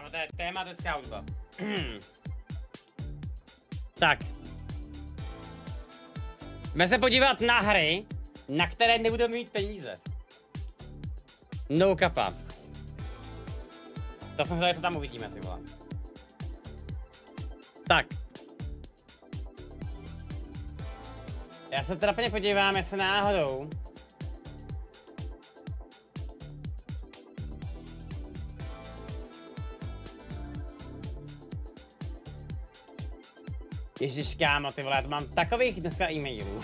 Kámo, to je tématická hudba. Tak. Jdeme se podívat na hry, na které nebudeme mít peníze. No kapa. To jsem se co tam uvidíme, ty vole. Tak. Já se teda podívám, jestli náhodou. Ježiš, kámo, ty vole, já to mám takových dneska e-mailů.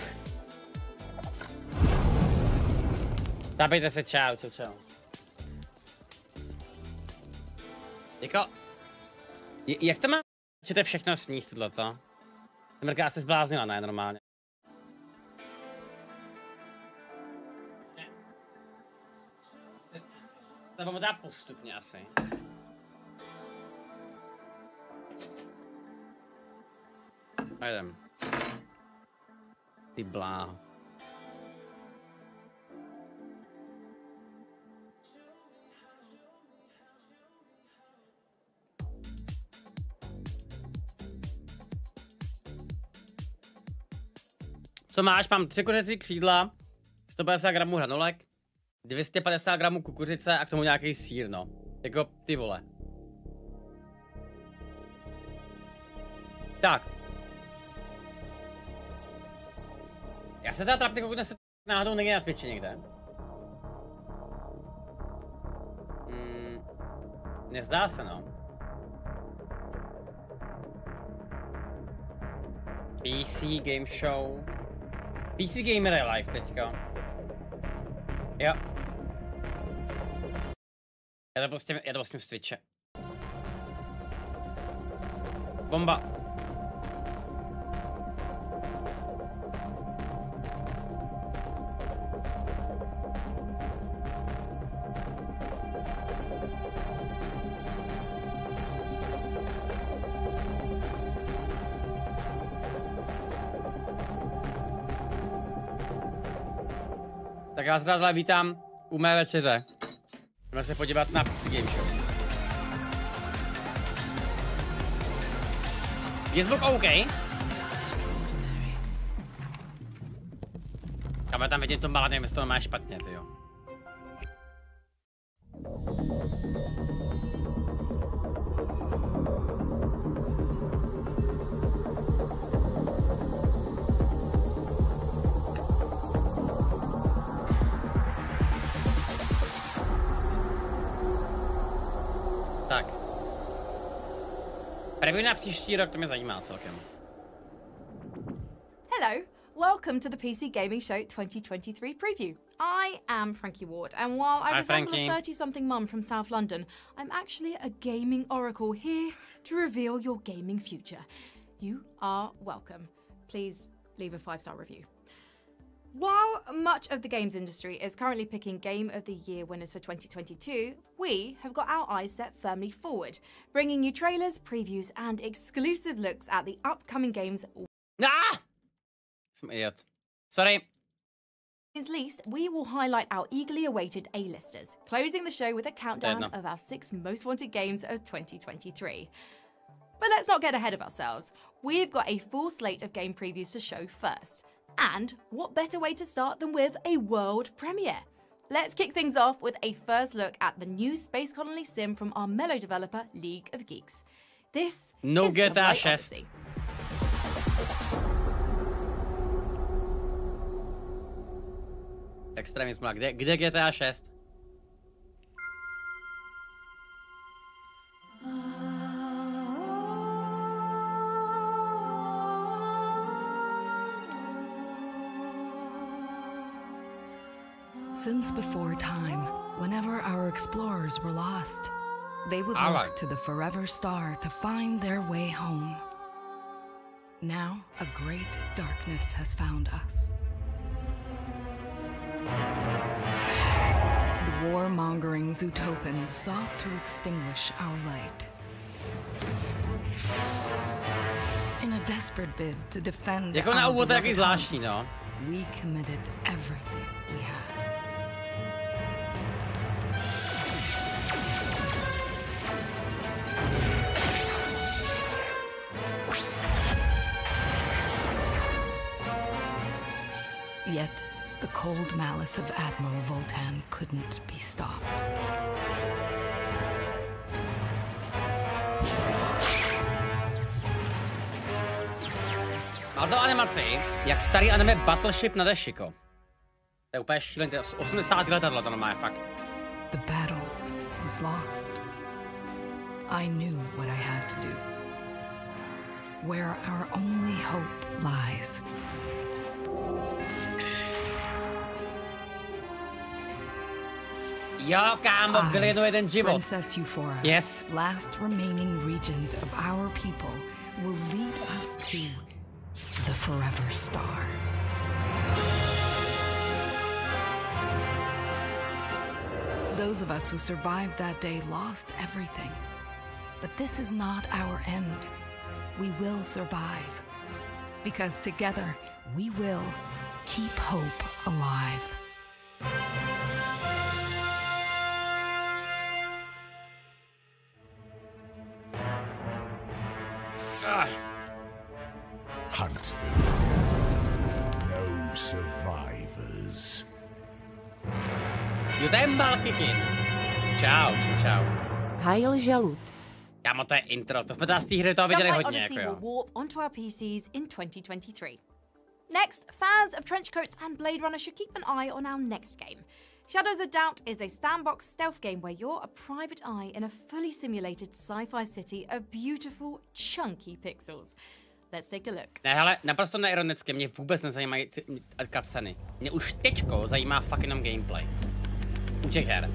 Zapijte se, čau. Jako... Jak to mám? Chcete všechno sníst tohleto? Mrka se zbláznila, ne, normálně. To budu dát postupně asi. Jdem. Ty bláho. Co máš? Mám 3 kuřecí křídla, 150 gramů hranolek, 250 gramů kukuřice a k tomu nějaký sýr, no. Jako ty vole. Tak. Já se teda trapně, pokud se náhodou někde na Twitchi někde. Nezdá se, no. PC Game Show. PC Gamer je live teďka. Jo. Já to prostě z Twitche. Bomba. Tak já vás vítám u mé večeře. Jdeme se podívat na PC Game Show. Je zvuk OK? Já tam vidím to malé, nevím, jestli to má špatně, tyjo. Tak. Preview na příští rok, to mě zajímá celkem. Hello, welcome to the PC Gaming Show 2023 preview. I am Frankie Ward, and while I resemble a 30-something mum from South London, I'm actually a gaming oracle here to reveal your gaming future. You are welcome. Please leave a 5-star review. While much of the games industry is currently picking Game of the Year winners for 2022, we have got our eyes set firmly forward, bringing you trailers, previews, and exclusive looks at the upcoming games. Ah! Some idiot. Sorry. Is least, we will highlight our eagerly awaited A-listers, closing the show with a countdown of our 6 most wanted games of 2023. But let's not get ahead of ourselves. We've got a full slate of game previews to show first. And what better way to start than with a world premiere? Let's kick things off with a first look at the new Space Colony sim from our mellow developer, League of Geeks. This is GTA 6. Extremismus. Kde GTA 6? Since before time, whenever our explorers were lost, they would look to the forever star to find their way home. Now, a great darkness has found us. The warmongering Zootopans sought to extinguish our light. In a desperate bid to defend jako na úvod taky zvláštní, no. We committed everything we had. Yet, the cold malice of Admiral Voltan couldn't be stopped. Má to animaci, jak starý anime Battleship na Dešiko. To je úplně šílený, to je 80. letadlo, to normálně fakt. The battle was lost. I knew what I had to do. Where our only hope lies. Jo, kámo, byl jeden život. Princess Euphora, yes. Last remaining regent of our people, will lead us to the Forever Star. Those of us who survived that day lost everything. But this is not our end. We will survive. Because together, we will keep hope alive. Hunt them. No survivors. Judembal Kikin. Čau, čau. Hajl žalud. Kámo, to je intro, to jsme teda z té hry toho viděli hodně, jako jo. Will warp onto our PCs in 2023. Next, fans of trench coats and Blade Runner should keep an eye on our next game. Shadows of Doubt is a sandbox stealth game where you're a private eye in a fully simulated sci-fi city of beautiful, chunky pixels. Let's take a look. Ne, hele, naprosto neironicky, mě vůbec nezajímají ty cutsceny. Mě už teďko zajímá fakt jenom gameplay. U těch her.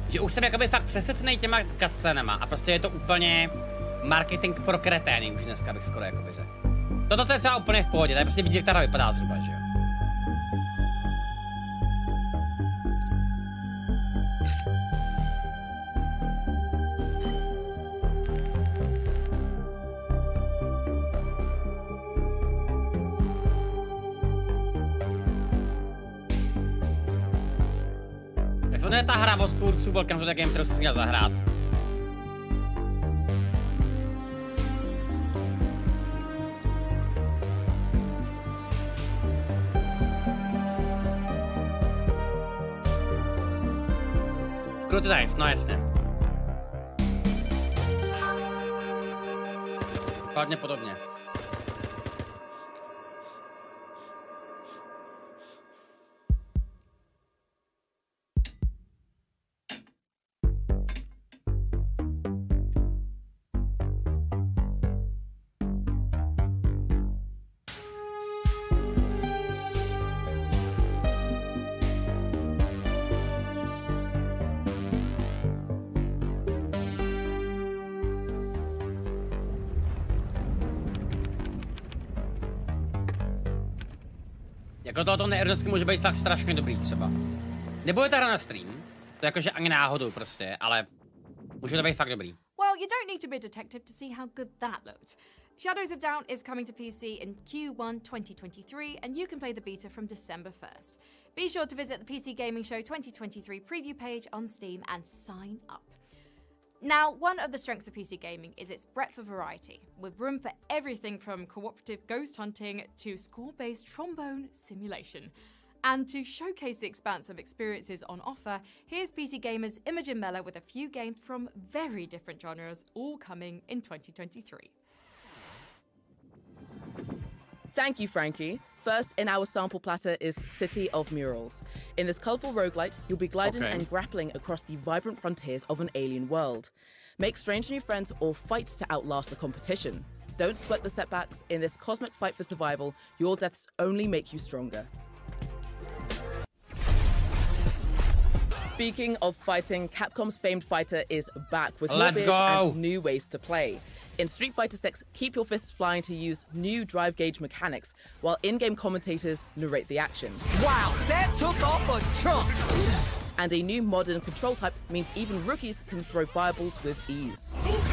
Že už jsem jakoby fakt přesycenej těma cutscenama a prostě je to úplně marketing pro kretény už dneska bych skoro jakoby řekl. Toto je třeba úplně v pohodě, tady prostě vidíte, jak ta hra vypadá zhruba, že jo. To je ta hra od tvůrců Welcome to the Game, kterou jsi měl zahrát. Scrutinize, no jasně. Hladně podobně. Jako tohoto neironicky může být fakt strašně dobrý třeba. Nebo je ta hra na stream, to jakože ani náhodou prostě, ale může to být fakt dobrý. Well, you don't need to be a detective to see how good that looked. Shadows of Doubt is coming to PC in Q1 2023 and you can play the beta from December 1st. Be sure to visit the PC Gaming Show 2023 preview page on Steam and sign up. Now, one of the strengths of PC gaming is its breadth of variety, with room for everything from cooperative ghost hunting to score-based trombone simulation. And to showcase the expanse of experiences on offer, here's PC Gamer's Imogen Mellor with a few games from very different genres, all coming in 2023. Thank you, Frankie. First in our sample platter is City of Murals. In this colourful roguelite, you'll be gliding and grappling across the vibrant frontiers of an alien world. Make strange new friends or fight to outlast the competition. Don't sweat the setbacks. In this cosmic fight for survival, your deaths only make you stronger. Speaking of fighting, Capcom's famed fighter is back with more beers and new ways to play. In Street Fighter 6, keep your fists flying to use new drive gauge mechanics, while in-game commentators narrate the action. Wow, that took off a chunk! And a new modern control type means even rookies can throw fireballs with ease. Relive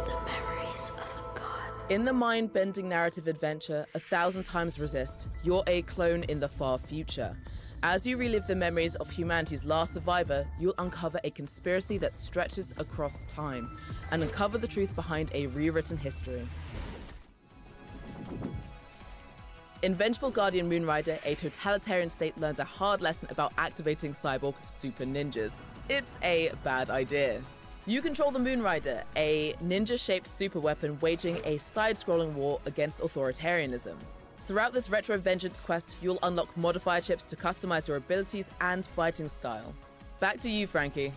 the memories of a god. In the mind-bending narrative adventure, 1,000 Times Resist, you're a clone in the far future. As you relive the memories of humanity's last survivor, you'll uncover a conspiracy that stretches across time and uncover the truth behind a rewritten history. In Vengeful Guardian Moonrider, a totalitarian state learns a hard lesson about activating cyborg super ninjas. It's a bad idea. You control the Moonrider, a ninja-shaped super weapon waging a side-scrolling war against authoritarianism. Throughout this retro vengeance quest, you'll unlock modifier chips to customize your abilities and fighting style. Back to you, Frankie.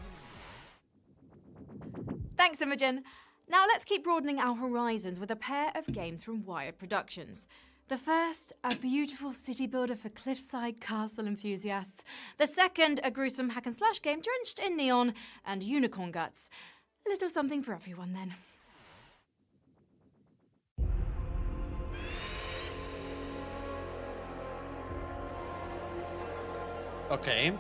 Thanks, Imogen. Now let's keep broadening our horizons with a pair of games from Wired Productions. The first, a beautiful city builder for cliffside castle enthusiasts. The second, a gruesome hack-and-slash game drenched in neon and unicorn guts. A little something for everyone, then. Okay.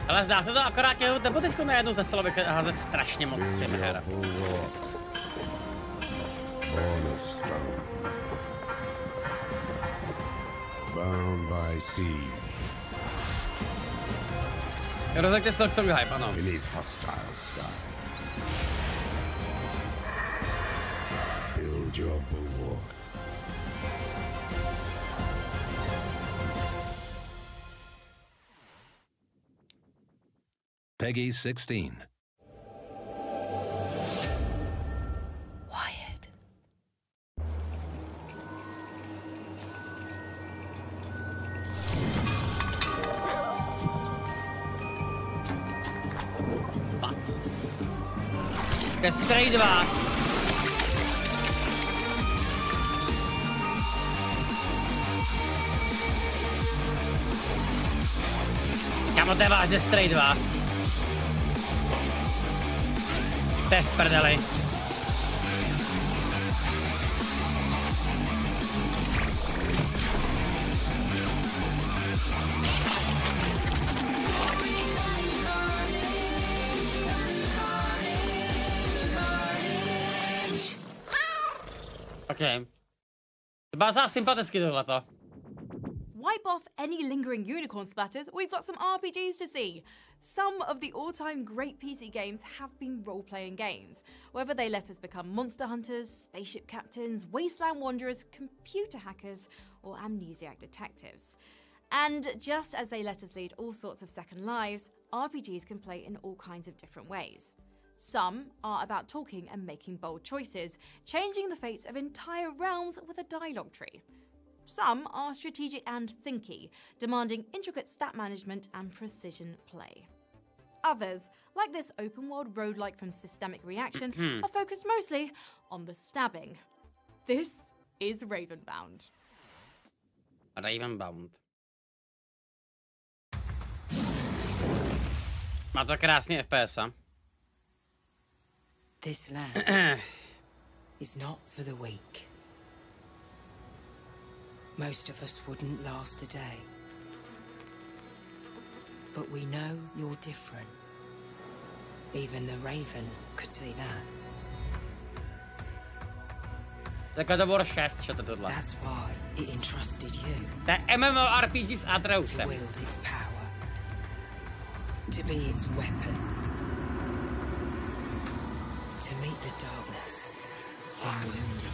Ale zdá se to akorát jenom, nebo teďko najednou začalo vyházet strašně moc simher. Bound by sea. Rozhodně Silk Song hype, ano. Beneath hostile skies. Build your bulwark. Peggy 16. Wired. Pat. Stray 2. Kámo, to je vážně Stray 2. To je v prdeli. Okay. To bylo docela sympaticky tohleto. Wipe off any lingering unicorn splatters, we've got some RPGs to see. Some of the all-time great PC games have been role-playing games, whether they let us become monster hunters, spaceship captains, wasteland wanderers, computer hackers, or amnesiac detectives. And just as they let us lead all sorts of second lives, RPGs can play in all kinds of different ways. Some are about talking and making bold choices, changing the fates of entire realms with a dialogue tree. Some are strategic and thinky, demanding intricate stat management and precision play. Others, like this open-world roguelike from Systemic Reaction, are focused mostly on the stabbing. This is Ravenbound. Ravenbound. Má to krásný FPS. This land is not for the weak. Most of us wouldn't last a day. But we know you're different. Even the Raven could see that. God of War 6, čo to tohle. That's why it entrusted you. To je MMORPG s Atreusem. To wield its power. To be its weapon. To meet the darkness and wound it.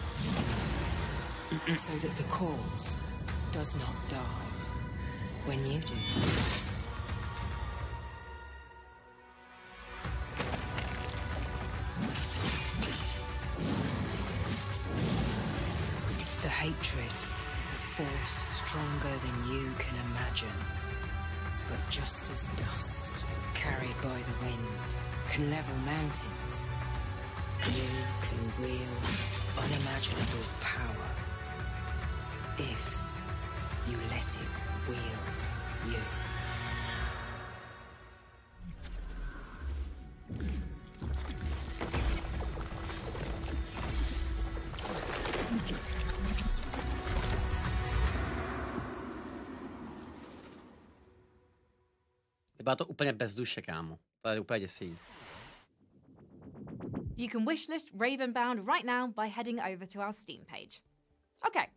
So that the cause does not die when you do. The hatred is a force stronger than you can imagine. But just as dust, carried by the wind, can level mountains, you can wield unimaginable power. If you let it wield you. Byla to úplně bez duše, kámo. To je úplně děsivý. You can wishlist Ravenbound right now by heading over to our Steam page. Okay,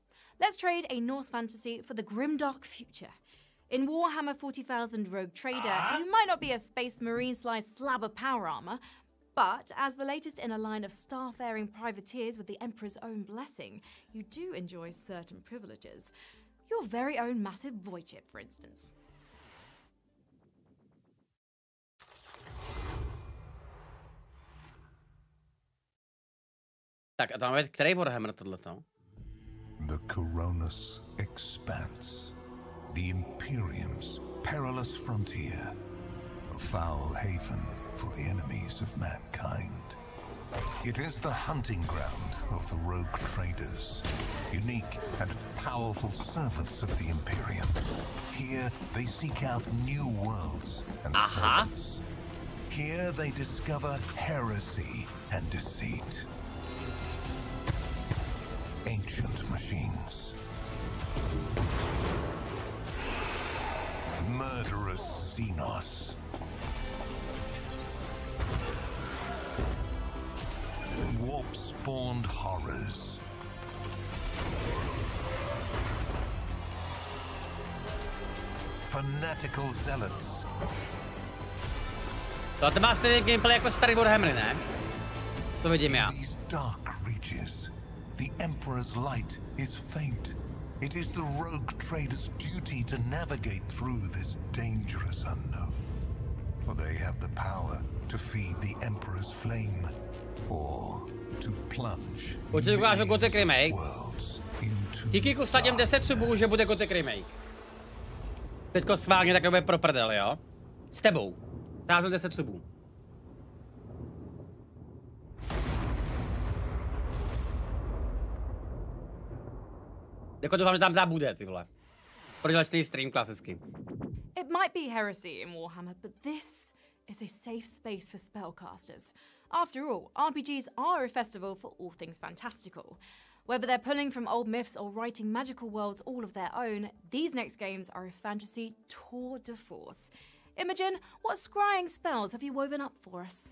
let's trade a Norse fantasy for the grimdark future. In Warhammer 40,000 Rogue Trader, you might not be a space marine-sized slab of power armor, but as the latest in a line of star-faring privateers with the Emperor's own blessing, you do enjoy certain privileges. Your very own massive void ship, for instance. Tak a tam je který Warhammer tohleto? The Coronis Expanse. The Imperium's perilous frontier. A foul haven for the enemies of mankind. It is the hunting ground of the rogue traders, unique and powerful servants of the Imperium. Here they seek out new worlds and servants. Here they discover heresy and deceit. Ancient machines. Murderous Xenos. Warp-spawned horrors. Fanatical zealots. To má stejný gameplay jako starý Warhammer, ne? Co vidím já? These dark reaches. The Emperor's light is faint. It is the rogue trader's duty to navigate through this dangerous unknown. For they have the power to feed the Emperor's flame, or to plunge Gothic remake. Díky vsadím 10 subů, že bude Gothic remake. Teďko sválně takové pro prdel, jo? S tebou. Záznam 10 subů. Jako doufám, že tam dá bude, ty vole. Prodělačný stream klasicky. It might be heresy in Warhammer, but this is a safe space for spellcasters. After all, RPGs are a festival for all things fantastical. Whether they're pulling from old myths or writing magical worlds all of their own, these next games are a fantasy tour de force. Imogen, what scrying spells have you woven up for us?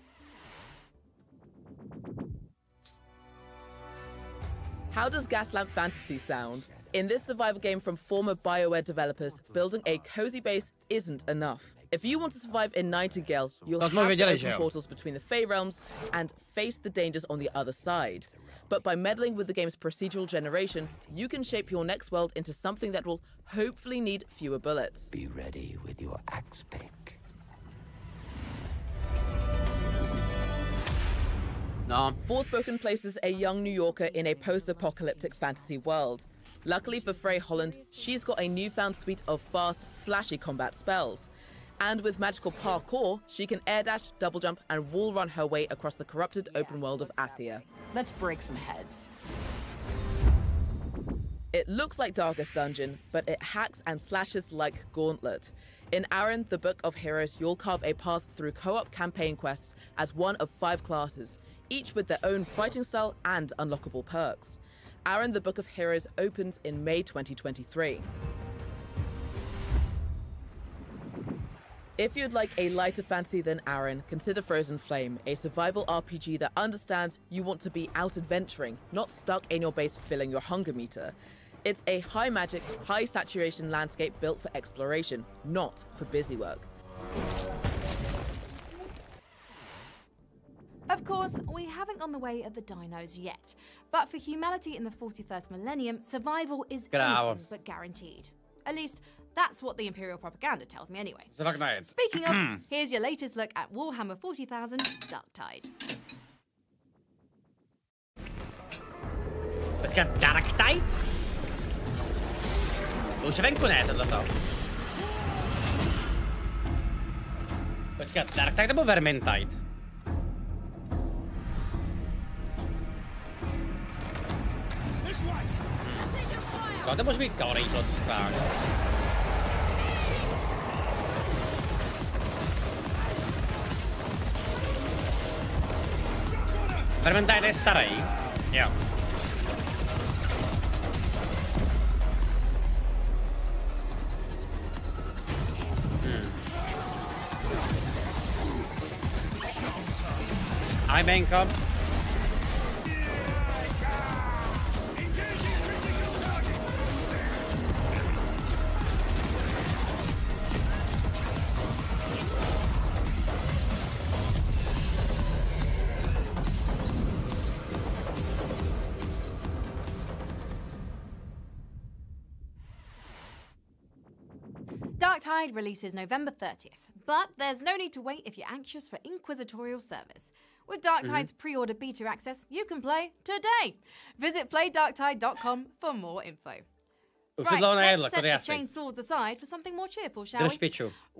How does Gaslamp Fantasy sound? In this survival game from former BioWare developers, building a cozy base isn't enough. If you want to survive in Nightingale, you'll have to open portals between the Fey realms and face the dangers on the other side. But by meddling with the game's procedural generation, you can shape your next world into something that will hopefully need fewer bullets. Be ready with your axe pick. No. Forspoken places a young New Yorker in a post-apocalyptic fantasy world. Luckily for Frey Holland, she's got a newfound suite of fast, flashy combat spells. And with magical parkour, she can air dash, double jump, and wall run her way across the corrupted open world of Athia. Let's break some heads. It looks like Darkest Dungeon, but it hacks and slashes like Gauntlet. In Aaron, the Book of Heroes, you'll carve a path through co-op campaign quests as one of 5 classes, each with their own fighting style and unlockable perks. Aaron, the Book of Heroes opens in May 2023. If you'd like a lighter fantasy than Aaron, consider Frozen Flame, a survival RPG that understands you want to be out adventuring, not stuck in your base filling your hunger meter. It's a high magic, high saturation landscape built for exploration, not for busy work. Of course, we haven't gone the way of the dinos yet, but for humanity in the 41st millennium, survival is anything but guaranteed. At least, that's what the Imperial propaganda tells me anyway. Speaking of, here's your latest look at Warhammer 40,000 Darktide. Počkat, Darktide? Už venku ne, tohleto. Počkat, Darktide nebo Vermintide? To může být kalorii to skláně. Vermintide je starý, jo. Ahoj, Benko. Dark Tide releases November 30th, but there's no need to wait if you're anxious for inquisitorial service. With Dark Tide's pre-order beta access, you can play today. Visit playdarktide.com for more info. Right, let's set the chained swords aside for something more cheerful, shall we?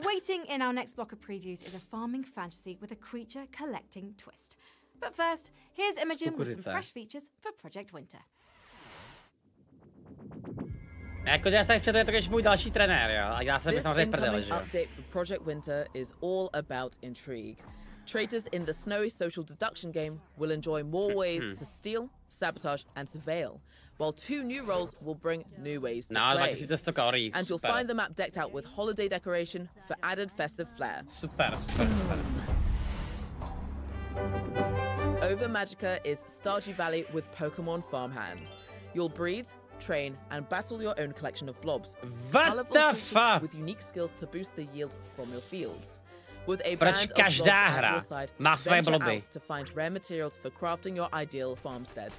Waiting in our next block of previews is a farming fantasy with a creature collecting twist. But first, here's Imogen with some fresh features for Project Winter. Jako já jsem chtěl, to je můj další trenér, jo? A já jsem samozřejmě prdel, že jo? Update for Project Winter is all about intrigue. Traitors in the snowy social deduction game will enjoy more ways to steal, sabotage, and surveil, while 2 new roles will bring new ways to play. And you'll find the map decked out with holiday decoration for added festive flair. Super. Over Magica is Stardew Valley with Pokemon farmhands. You'll breed, train, and battle your own collection of blobs. What the fuck? With unique skills to boost the yield from your fields. With a band of blobs at your side, venture bloby. out to find rare materials for crafting your ideal farmstead.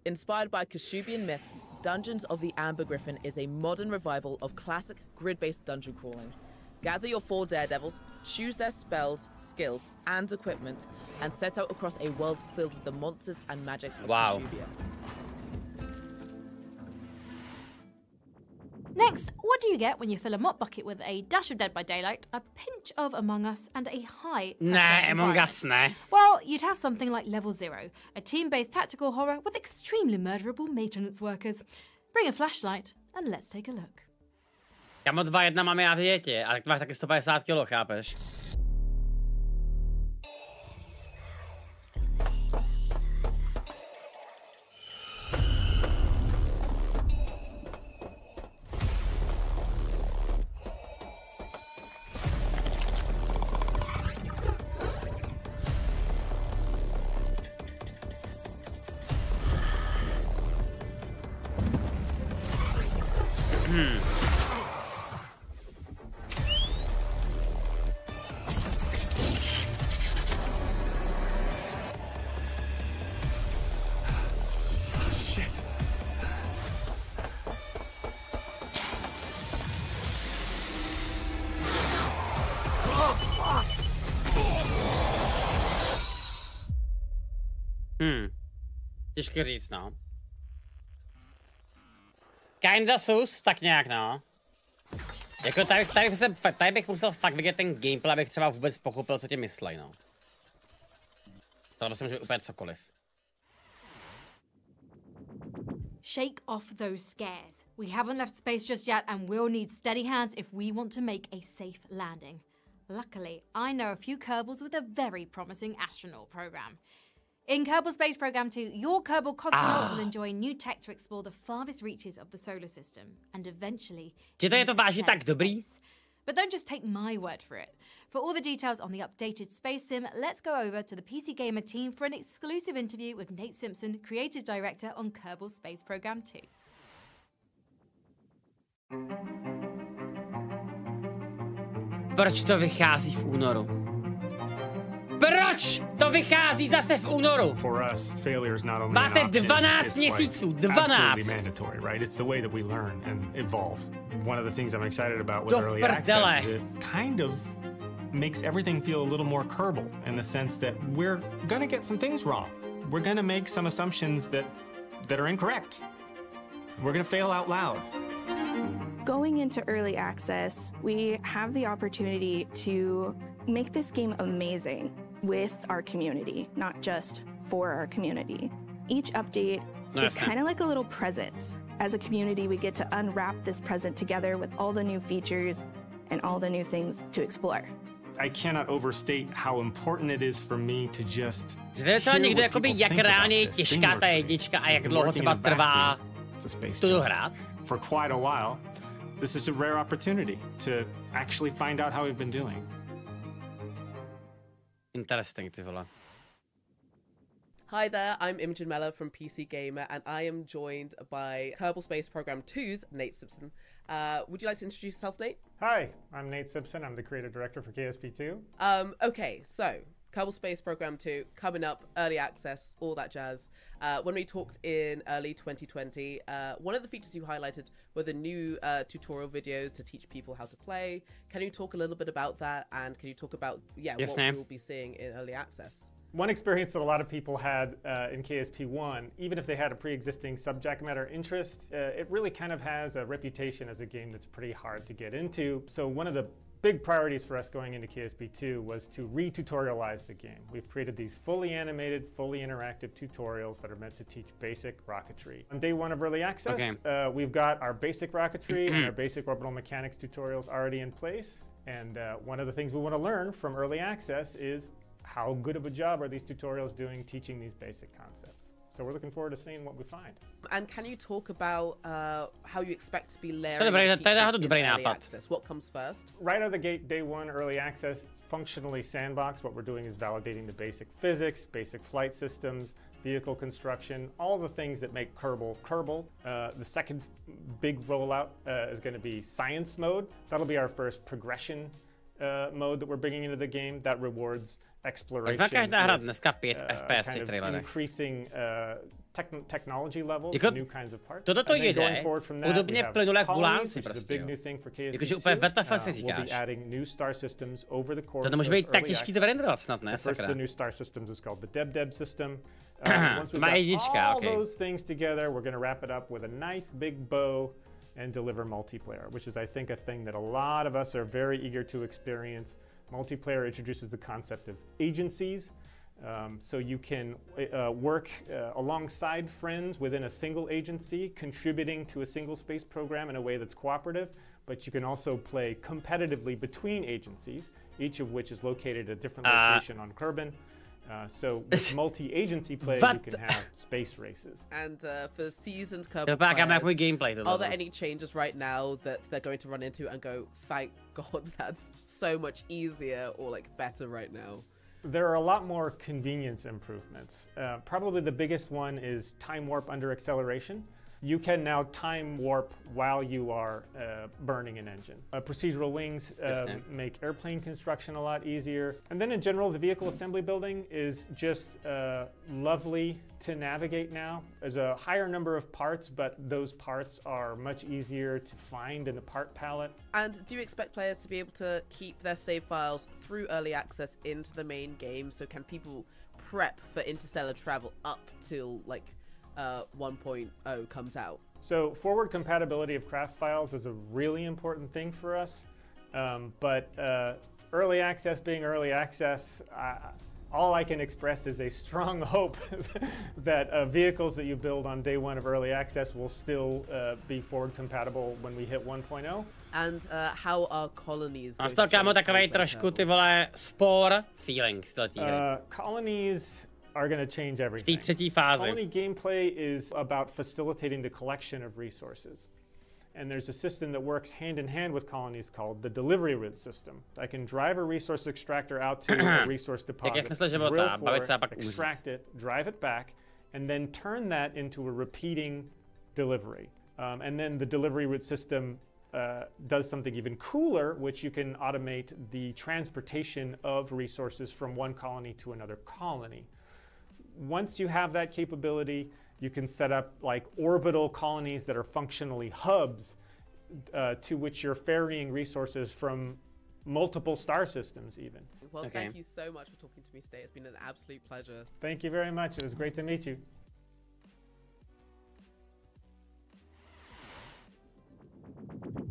Inspired by Kashubian myths, Dungeons of the Amber Griffin is a modern revival of classic grid-based dungeon crawling. Gather your 4 daredevils, choose their spells, skills, and equipment, and set out across a world filled with the monsters and magics of Kashubia. Next, what do you get when you fill a mop bucket with a dash of Dead by Daylight, a pinch of Among Us, and a high pressure Among Us, Well, you'd have something like Level 0, a team-based tactical horror with extremely murderable maintenance workers. Bring a flashlight and let's take a look. Kamo 2-1 máme já v dietě, ale máš taky 150 kg, chápeš? Těžko říct, no. Kinda sus, tak nějak, no. Jako tady bych musel fakt vidět ten gameplay, abych třeba vůbec pochopil, co tě myslej, no. Tohle jsem může úplně cokoliv. Shake off those scares. We haven't left space just yet and we'll need steady hands if we want to make a safe landing. Luckily, I know a few Kerbals with a very promising astronaut program. In Kerbal Space Program 2, your Kerbal cosmonauts will enjoy new tech to explore the farthest reaches of the solar system and eventually space. But don't just take my word for it. For all the details on the updated space sim, let's go over to the PC Gamer team for an exclusive interview with Nate Simpson, creative director on Kerbal Space Program 2. Proč to vychází v únoru? Proč to vychází zase v únoru? Máte 12 měsíců, 12. It's the way that we learn and evolve. One of the things I'm excited about with early access is it kind of makes everything feel a little more Kerbal in the sense that we're gonna get some things wrong. We're gonna make some assumptions that are incorrect. We're gonna fail out loud. Going into early access, we have the opportunity to make this game amazing with our community, not just for our community. Each update is kind of like a little present. As a community, we get to unwrap this present together with all the new features and all the new things to explore. I cannot overstate how important it is for me to just hear někdo jakoby jak reálně je těžká ta jednička a jak dlouho třeba trvá to dohrát. For quite a while, this is a rare opportunity to actually find out how we've been doing. Interesting, ty vole. Hi there, I'm Imogen Mellor from PC Gamer, and I am joined by Kerbal Space Program 2's Nate Simpson. Would you like to introduce yourself, Nate? Hi, I'm Nate Simpson. I'm the creative director for KSP2. Okay, so Kerbal Space Program 2 coming up, early access, all that jazz. When we talked in early 2020, one of the features you highlighted were the new tutorial videos to teach people how to play. Can you talk a little bit about that, and can you talk about what we'll be seeing in early access? One experience that a lot of people had in KSP1, even if they had a pre-existing subject matter interest, it really kind of has a reputation as a game that's pretty hard to get into. So one of the big priorities for us going into KSP2 was to re-tutorialize the game. We've created these fully animated, fully interactive tutorials that are meant to teach basic rocketry. On day one of early access, we've got our basic rocketry and our basic orbital mechanics tutorials already in place. And one of the things we want to learn from early access is how good of a job are these tutorials doing teaching these basic concepts. So we're looking forward to seeing what we find. And can you talk about how you expect to be layering early access? What comes first? Right out of the gate, day one, early access, functionally sandbox. What we're doing is validating the basic physics, basic flight systems, vehicle construction, all the things that make Kerbal Kerbal. The second big rollout is going to be science mode. That'll be our first progression mode that we're bringing into the game that rewards exploration with increasing technology levels, new kinds of parts. Toto to jede podobně plynule jak bulánci prostě. Jakože úplně WTF si říkáš. To může být tak těžký to renderovat snad, ne? Sakra. To má jednička, okay. All those things together, we're going to wrap it up with a nice big bow and deliver multiplayer, which is, I think, a thing that a lot of us are very eager to experience. Multiplayer introduces the concept of agencies, so you can work alongside friends within a single agency, contributing to a single space program in a way that's cooperative, but you can also play competitively between agencies, each of which is located at a different location on Kerbal. So with multi-agency play, you can have space races. And for seasoned Kerbal players, are there any changes right now that they're going to run into and go, thank God, that's so much easier or like better right now? There are a lot more convenience improvements. Probably the biggest one is time warp under acceleration. You can now time warp while you are burning an engine. Procedural wings make airplane construction a lot easier. And then in general, the vehicle assembly building is just lovely to navigate now. There's a higher number of parts, but those parts are much easier to find in the part palette. And do you expect players to be able to keep their save files through early access into the main game? So can people prep for interstellar travel up till like 1.0 comes out? So forward compatibility of craft files is a really important thing for us, but early access being early access, all I can express is a strong hope that vehicles that you build on day one of early access will still be forward compatible when we hit 1.0. And how are colonies? Nastal kámo takovej trošku ty vole spore feeling z té hry. Colonies are going to change everything. Colony gameplay is about facilitating the collection of resources. And there's a system that works hand in hand with colonies called the delivery route system. I can drive a resource extractor out to a resource deposit, drill for it, extract it, drive it back, and then turn that into a repeating delivery. And then the delivery route system does something even cooler, which you can automate the transportation of resources from one colony to another colony. Once you have that capability, you can set up like orbital colonies that are functionally hubs to which you're ferrying resources from multiple star systems even. Well, thank you so much for talking to me today. It's been an absolute pleasure. Thank you very much. It was great to meet you.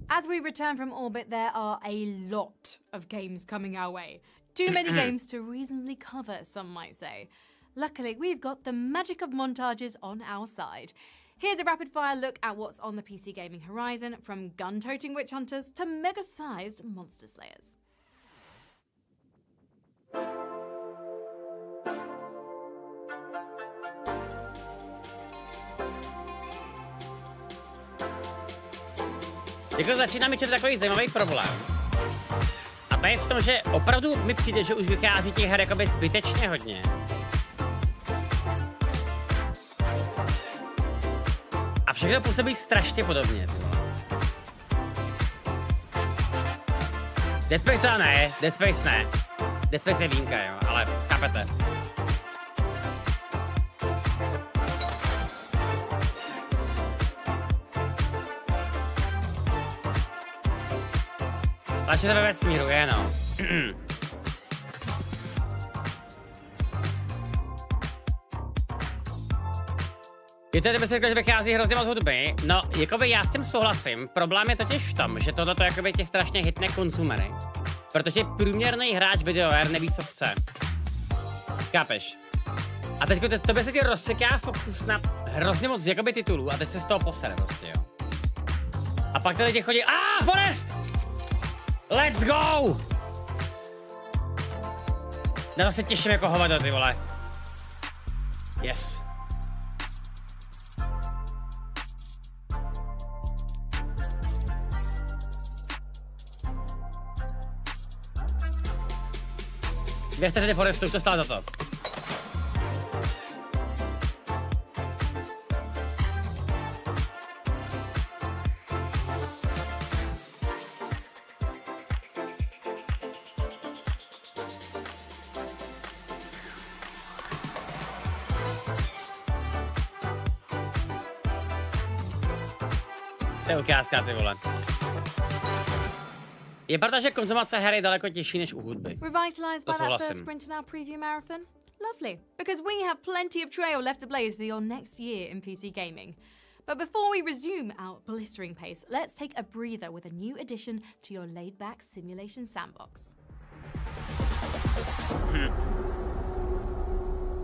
As we return from orbit, there are a lot of games coming our way. Too many games to reasonably cover, some might say. Luckily, we've got the magic of montages on our side. Here's a rapid-fire look at what's on the PC gaming horizon, from gun-toting witch hunters to mega-sized monster slayers. Jako začíná mi čet takový zajímavý problém. A to je v tom, že opravdu mi přijde, že už vychází těch her jakoby zbytečně hodně. A všechno působí strašně podobně. Dead Space ne, Dead Space ne. Dead Space je výjimka, jo, ale Chápete? Lače to ve vesmíru, je no. Je to kdyby si řekl, že vychází hrozně moc hudby. No, jakoby já s tím souhlasím. Problém je totiž v tom, že tohleto jakoby tě strašně hitne konzumery. Protože průměrný hráč videoher neví, co chce. Chápeš? A teďko tobě se ti rozseká fokus na hrozně moc jakoby titulů a teď se z toho posere prostě, jo. A pak tady lidi chodí, Forest! Let's go! Já se těším jako hovado, ty vole. Yes. Věřte, že Forestu, už to stálo za to. To je ukázka, ty vole. Je pravda, že konzumace her je daleko těžší než u hudby. Revitalized by that first sprint in our preview marathon? Lovely, because we have plenty of trail left to blaze for your next year in PC gaming. But before we resume our blistering pace, let's take a breather with a new addition to your laid-back simulation sandbox.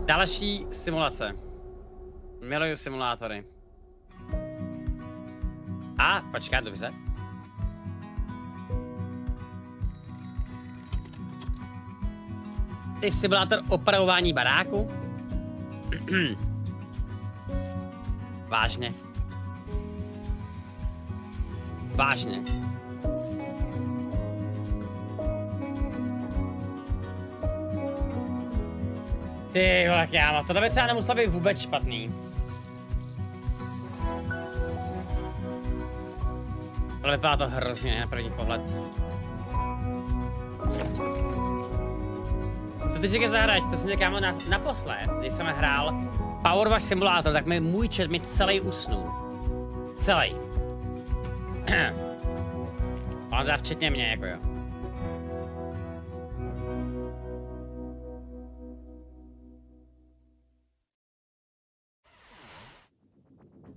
Další simulace. Miluju simulátory. Počkat, dobře. Ty simulátor opravování baráku? Vážně. Vážně. Ty vole, kámo, tohle by třeba nemuselo být vůbec špatný. Ale vypadá to hrozně na první pohled. To si vždycky zahrát, prostě kámo, naposled, když jsem hrál Power Wash Simulator, tak můj chat mi celý usnul. Celý. Ale teda včetně mě, jako jo.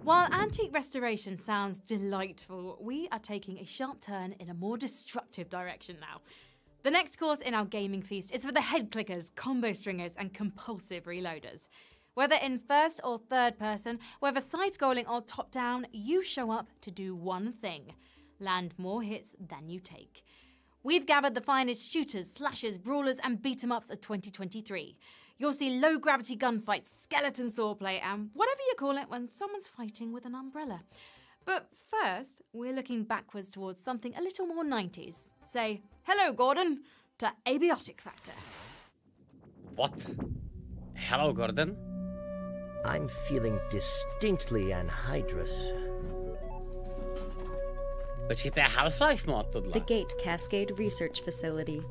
While antique restoration sounds delightful, we are taking a sharp turn in a more destructive direction now. The next course in our gaming feast is for the head clickers, combo stringers, and compulsive reloaders. Whether in first or third person, whether side-scrolling or top-down, you show up to do one thing: land more hits than you take. We've gathered the finest shooters, slashers, brawlers, and beat-em-ups of 2023. You'll see low-gravity gunfights, skeleton swordplay, and whatever you call it when someone's fighting with an umbrella. But first, we're looking backwards towards something a little more 90s. Say, hello, Gordon, to Abiotic Factor. What? Hello, Gordon? I'm feeling distinctly anhydrous. Počkejte, Half-Life mod tohle. The Gate Cascade Research Facility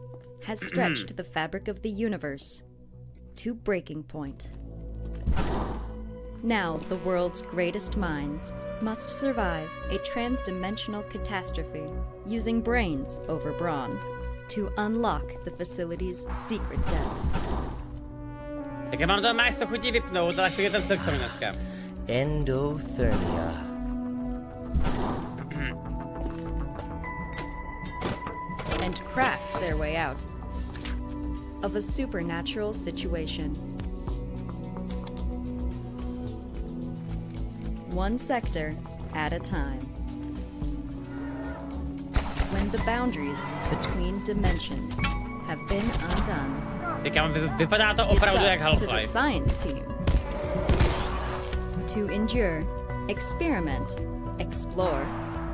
has stretched the fabric of the universe to breaking point. Now the world's greatest minds must survive a trans-dimensional catastrophe using brains over brawn to unlock the facility's secret depths. Tak já mám to másto chutí vypnout, ale chci ten sexový dneska. Endothermia. And craft their way out of a supernatural situation. One sector at a time. When the boundaries between dimensions have been undone, vypadá to opravdu jak Half-Life. To the Half-Life. science team to endure, experiment, explore,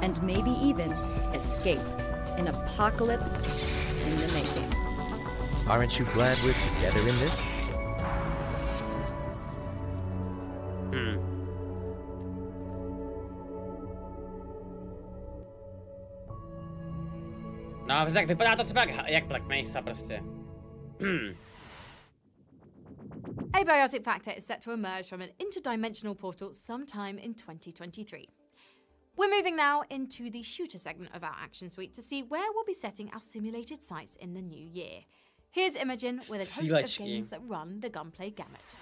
and maybe even escape an apocalypse in the making. Aren't you glad we're together in this? No, tak vypadá to třeba jak Black Mesa prostě. Abiotic Factor is set to emerge from an interdimensional portal sometime in 2023. We're moving now into the shooter segment of our action suite to see where we'll be setting our simulated sights in the new year. Here's Imogen with a host of games that run the gunplay gamut.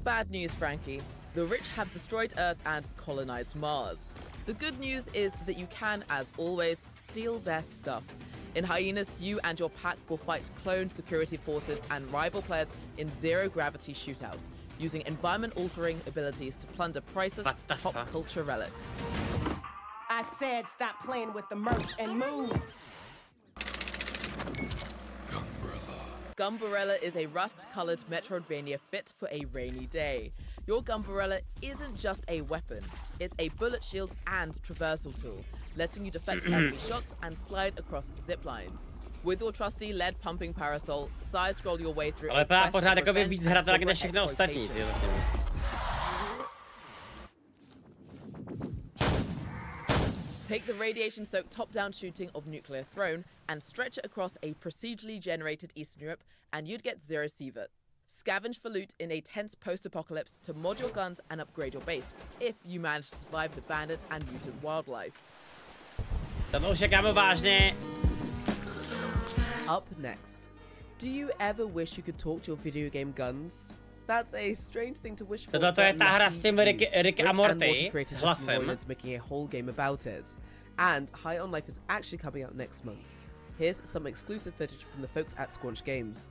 Bad news, Frankie. The rich have destroyed Earth and colonized Mars. The good news is that you can, as always, steal their stuff. In Hyenas, you and your pack will fight clone security forces and rival players in zero-gravity shootouts, using environment-altering abilities to plunder priceless pop culture relics. I said stop playing with the merch and move! Gumbarella is a rust-coloured Metroidvania fit for a rainy day. Your Gumbarella isn't just a weapon, it's a bullet shield and traversal tool, letting you deflect enemy shots and slide across zip lines. With your trusty lead-pumping parasol, side-scroll your way through. Ale vypadá pořád jako by víc hratelek než všechno ostatní, ty zatím. Take the radiation-soaked top-down shooting of Nuclear Throne and stretch it across a procedurally generated Eastern Europe, and you'd get zero sievert. Scavenge for loot in a tense post-apocalypse to mod your guns and upgrade your base, if you manage to survive the bandits and mutant wildlife. Up next. Do you ever wish you could talk to your video game guns? That's a strange thing to wish for. To je ta hra s tím Rick a Morty s hlasem. Making a whole game about it. And High on Life is actually coming out next month. Here's some exclusive footage from the folks at Squanch Games.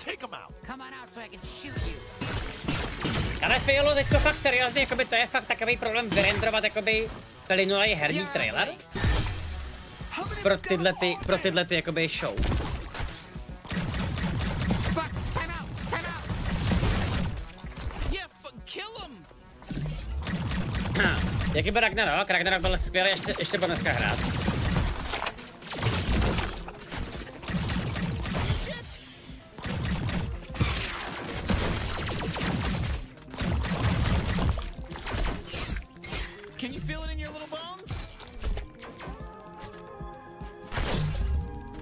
Take him out. Come on out so I can shoot you. Ale Fiolo, teďko fakt seriózně, jakoby to je fakt takový problém vyrendrovat jakoby plynulej herní trailer pro tyhle ty jakoby show. Jaký byl Ragnarok? Ragnarok byl skvělý, ještě byl dneska hrát. Can you feel it in your little bones?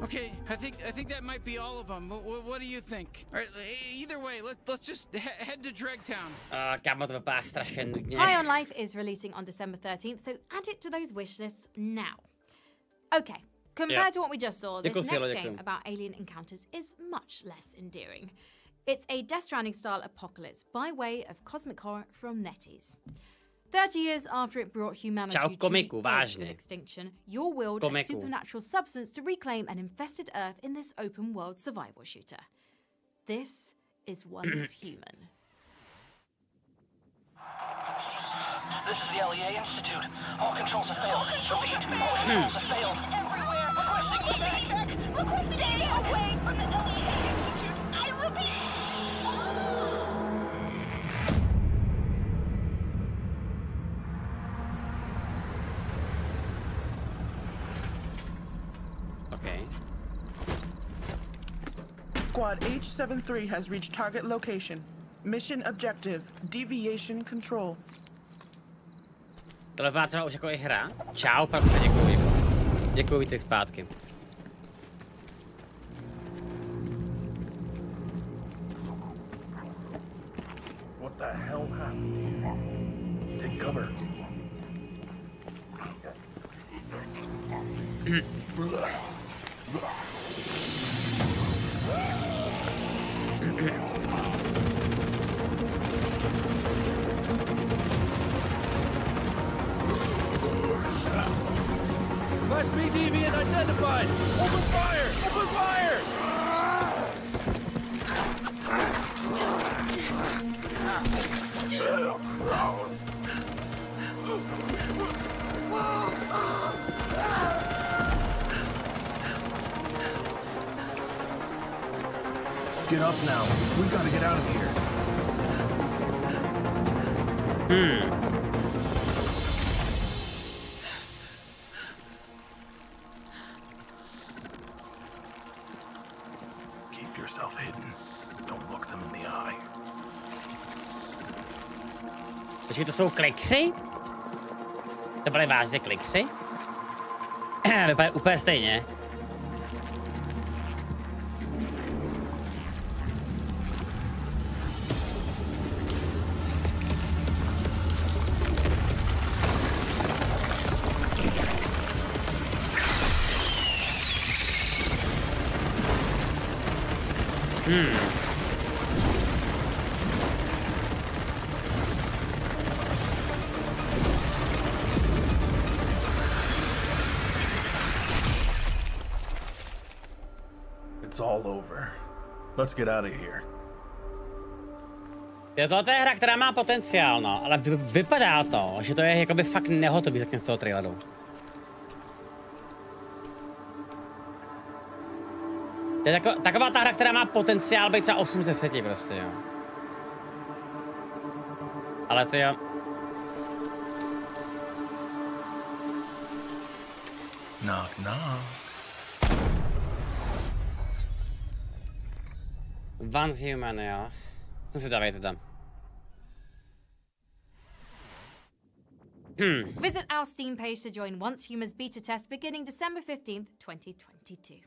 Okay, I think that might be all of them. What do you think? All right, either way, let's just head to Dregtown. Kámo, to vypadá strašně nudně. High on Life is releasing on December 13th, so add it to those wish lists now. Okay, compared to what we just saw, this next game about alien encounters is much less endearing. It's a Death Stranding-style apocalypse by way of cosmic horror from NetEase. 30 years after it brought humanity to the edge of extinction, you'll wield a supernatural substance to reclaim an infested Earth in this open-world survival shooter. This is Once Human. This is the LEA Institute. All controls have failed. Repeat, all controls have failed. Everywhere, requesting evac. Stay away from the LEA Institute. I repeat. Okay. Squad H73 has reached target location. Mission objective, deviation control. Tohle byla třeba už jako i hra. Čau, pak se děkuju, vítej zpátky. What the hell happened here? Take cover. Class B deviant identified! Open fire! Open fire! Get up now. We gotta get out of here. Keep yourself hidden. Don't look them in the eye. Počkej, to jsou kliksy? To byly vážně kliksy? Vypadá úplně stejně. It's all over. Let's get out of here. Tohle je hra, která má potenciál, no, ale vypadá to, že to je jakoby fakt nehotový zatím z toho traileru. To je taková ta hra, která má potenciál být třeba 8 z 10 prostě, jo. Ale to jo. Knock, knock. Once human, jo. Co si dávej teda. Visit our Steam page to join Once Human's beta test beginning December 15th, 2022.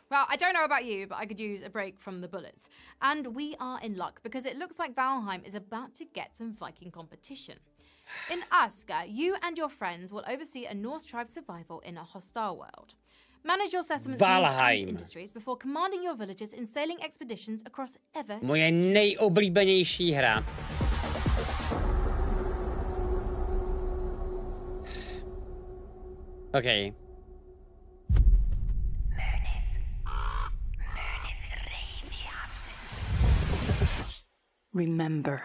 Well, I don't know about you, but I could use a break from the bullets. And we are in luck, because it looks like Valheim is about to get some Viking competition. In Asker, you and your friends will oversee a Norse tribe's survival in a hostile world. Manage your settlements and industries before commanding your villagers in sailing expeditions across ever. Moje nejoblíbenější hra. Okay. Remember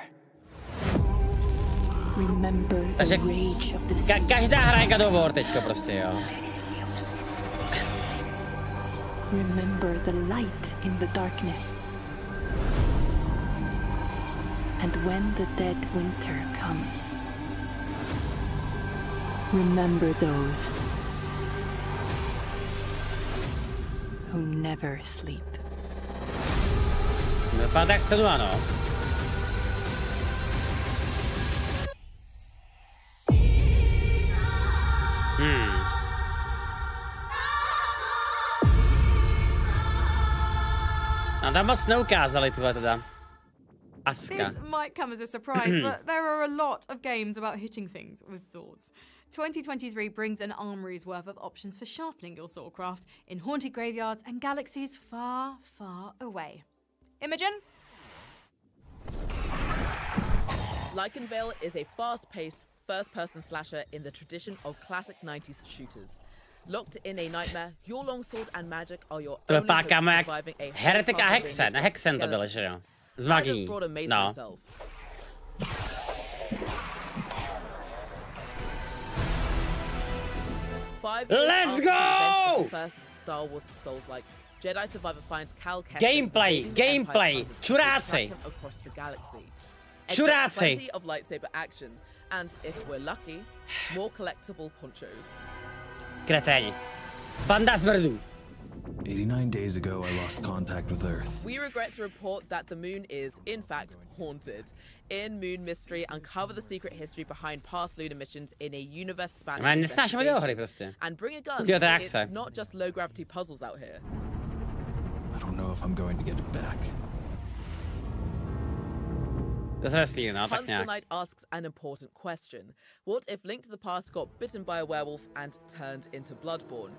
the rage of the sea. Každá hra je God of War teďko prostě, jo. Remember the light in the darkness. And when the dead winter comes, remember those who never sleep. Vypadá tak stanu, ano. A tam moc neukázali tohle teda. Aska. This might come as a surprise, but there are a lot of games about hitting things with swords. 2023 brings an armory's worth of options for sharpening your swordcraft in haunted graveyards and galaxies far, far away. Imogen? Lycanvale is a fast-paced, first-person slasher in the tradition of classic 90s shooters. Locked in a nightmare, your longsword and magic are your only hope of surviving a Heretic a Hexen. Hexen to byly, že jo? Z magií. No. Let's go! First Star Wars Souls-like Jedi survivor finds Cal Kestis Gameplay. Čuráci. Čuráci. Plenty of lightsaber action, and if we're lucky, more collectible ponchos. Kreténi. Banda zmrdů. 89 days ago, I lost contact with Earth. We regret to report that the moon is, in fact, haunted. In Moon Mystery, uncover the secret history behind past lunar missions in a universe-spanning investigation. And bring a gun. It's not just low-gravity puzzles out here. I don't know if I'm going to get it back. Huntsville Knight asks an important question. What if Link to the Past got bitten by a werewolf and turned into Bloodborne?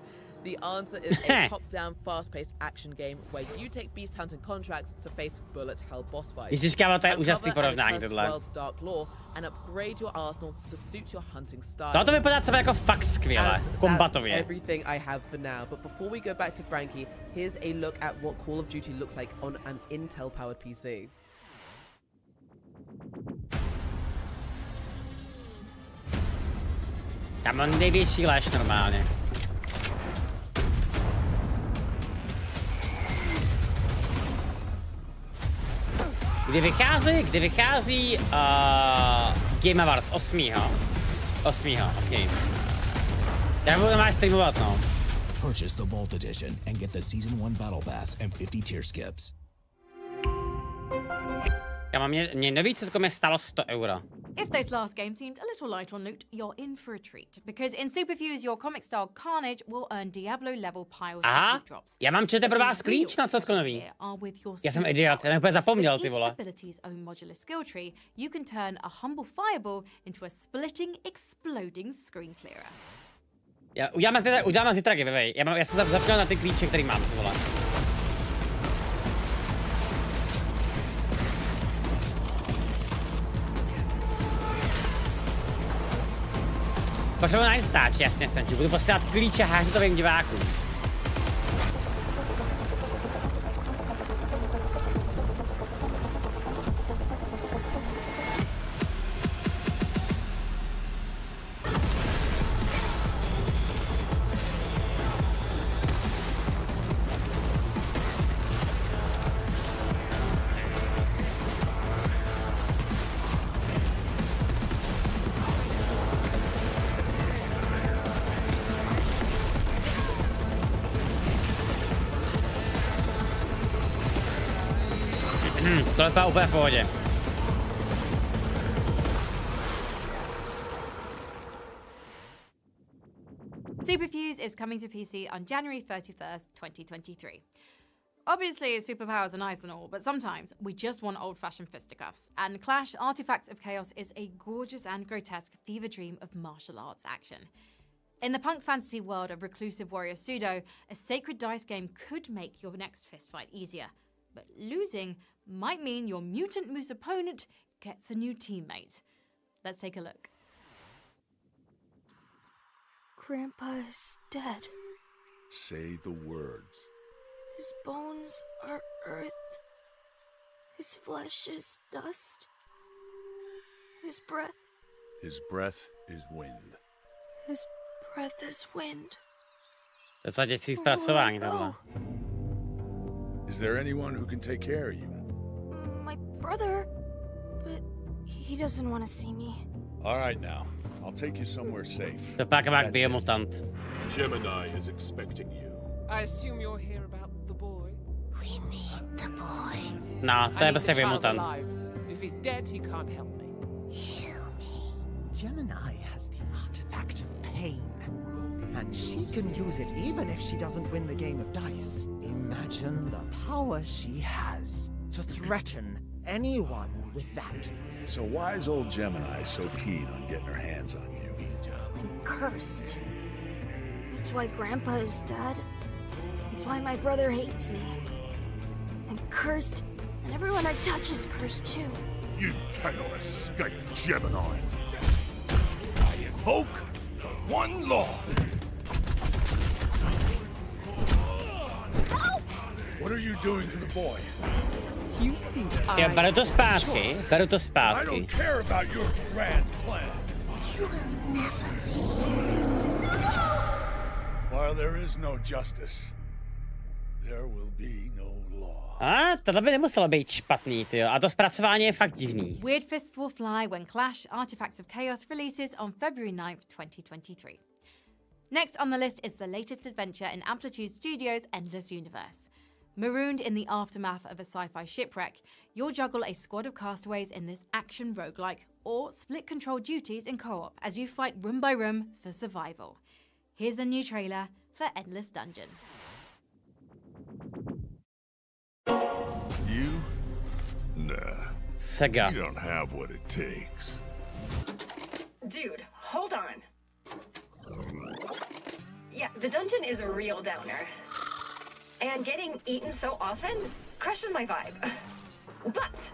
The answer is a top-down, fast-paced action game where you take beast hunting contracts to face bullet hell boss fights. Ježiškáva, to je úžasný porovnání tohle. Dark lore and upgrade your arsenal to suit your hunting style. Toto vypadá třeba jako fakt skvěle, kombatově. That's everything I have for now, but before we go back to Frankie, here's a look at what Call of Duty looks like on an Intel-powered PC. Já mám největší léž normálně. Kdy vychází Game Awards 8. 8. OK. Já budu máš streamovat, no. Purchase the Vault Edition and get the Season 1 Battle Pass and 50 tier skips. Kama, mě nový CzechCloud mě stálo 100 €. If this last game seemed a little light on loot, you're in for a treat. Because in Superfuse, your comic-style carnage will earn Diablo-level piles of loot drops. Já mám čete pro vás klíč na CzechCloudový. Já jsem idiot, já jsem úplně zapomněl, ty vole. Ability's own modular skill tree, you can turn a humble fireball into a splitting, exploding screen clearer. Uděláme zítra giveaway. Já jsem zapomněl na ty klíče, který mám, ty vole. Potřebuji na Instač, jasně, Senču. Budu posílat klíče házetovým divákům. To je úplně v pohodě. Superfuse is coming to PC on January 31st, 2023. Obviously, superpowers are nice and all, but sometimes we just want old-fashioned fisticuffs. And Clash Artifacts of Chaos is a gorgeous and grotesque fever dream of martial arts action. In the punk fantasy world of reclusive warrior pseudo, a sacred dice game could make your next fistfight easier. But losing might mean your mutant moose opponent gets a new teammate. Let's take a look. Grandpa is dead. Say the words. His bones are earth. His flesh is dust. His breath. His breath is wind. His breath is wind. To je dětský zpracování tohle. Is there anyone who can take care of you? My brother, but he doesn't want to see me. All right now, I'll take you somewhere safe. To pak jak biomutant. Gemini is expecting you. I assume you're here about the boy. We need the boy. No, to je prostě biomutant. If he's dead, he can't help me. Heal me. Gemini has the artifact of pain, and she can use it even if she doesn't win the game of dice. Imagine the power she has to threaten anyone with that. So why is old Gemini so keen on getting her hands on you? I'm cursed. That's why Grandpa is dead. That's why my brother hates me. I'm cursed, and everyone I touch is cursed too. You cannot escape Gemini. I invoke the one law. What are you doing to the boy? You think Jo, beru to zpátky, I don't care about your grand plan. You will never While there is no justice, there will be no law. Tohle by nemuselo být špatný, tyjo. A to zpracování je fakt divný. Weird Fists will fly when Clash Artifacts of Chaos releases on February 9th, 2023. Next on the list is the latest adventure in Amplitude Studios' Endless Universe. Marooned in the aftermath of a sci-fi shipwreck, you'll juggle a squad of castaways in this action roguelike, or split control duties in co-op as you fight room by room for survival. Here's the new trailer for Endless Dungeon. You? Nah. Sega. You don't have what it takes. Dude, hold on. Yeah, the dungeon is a real downer. And getting eaten so often crushes my vibe. But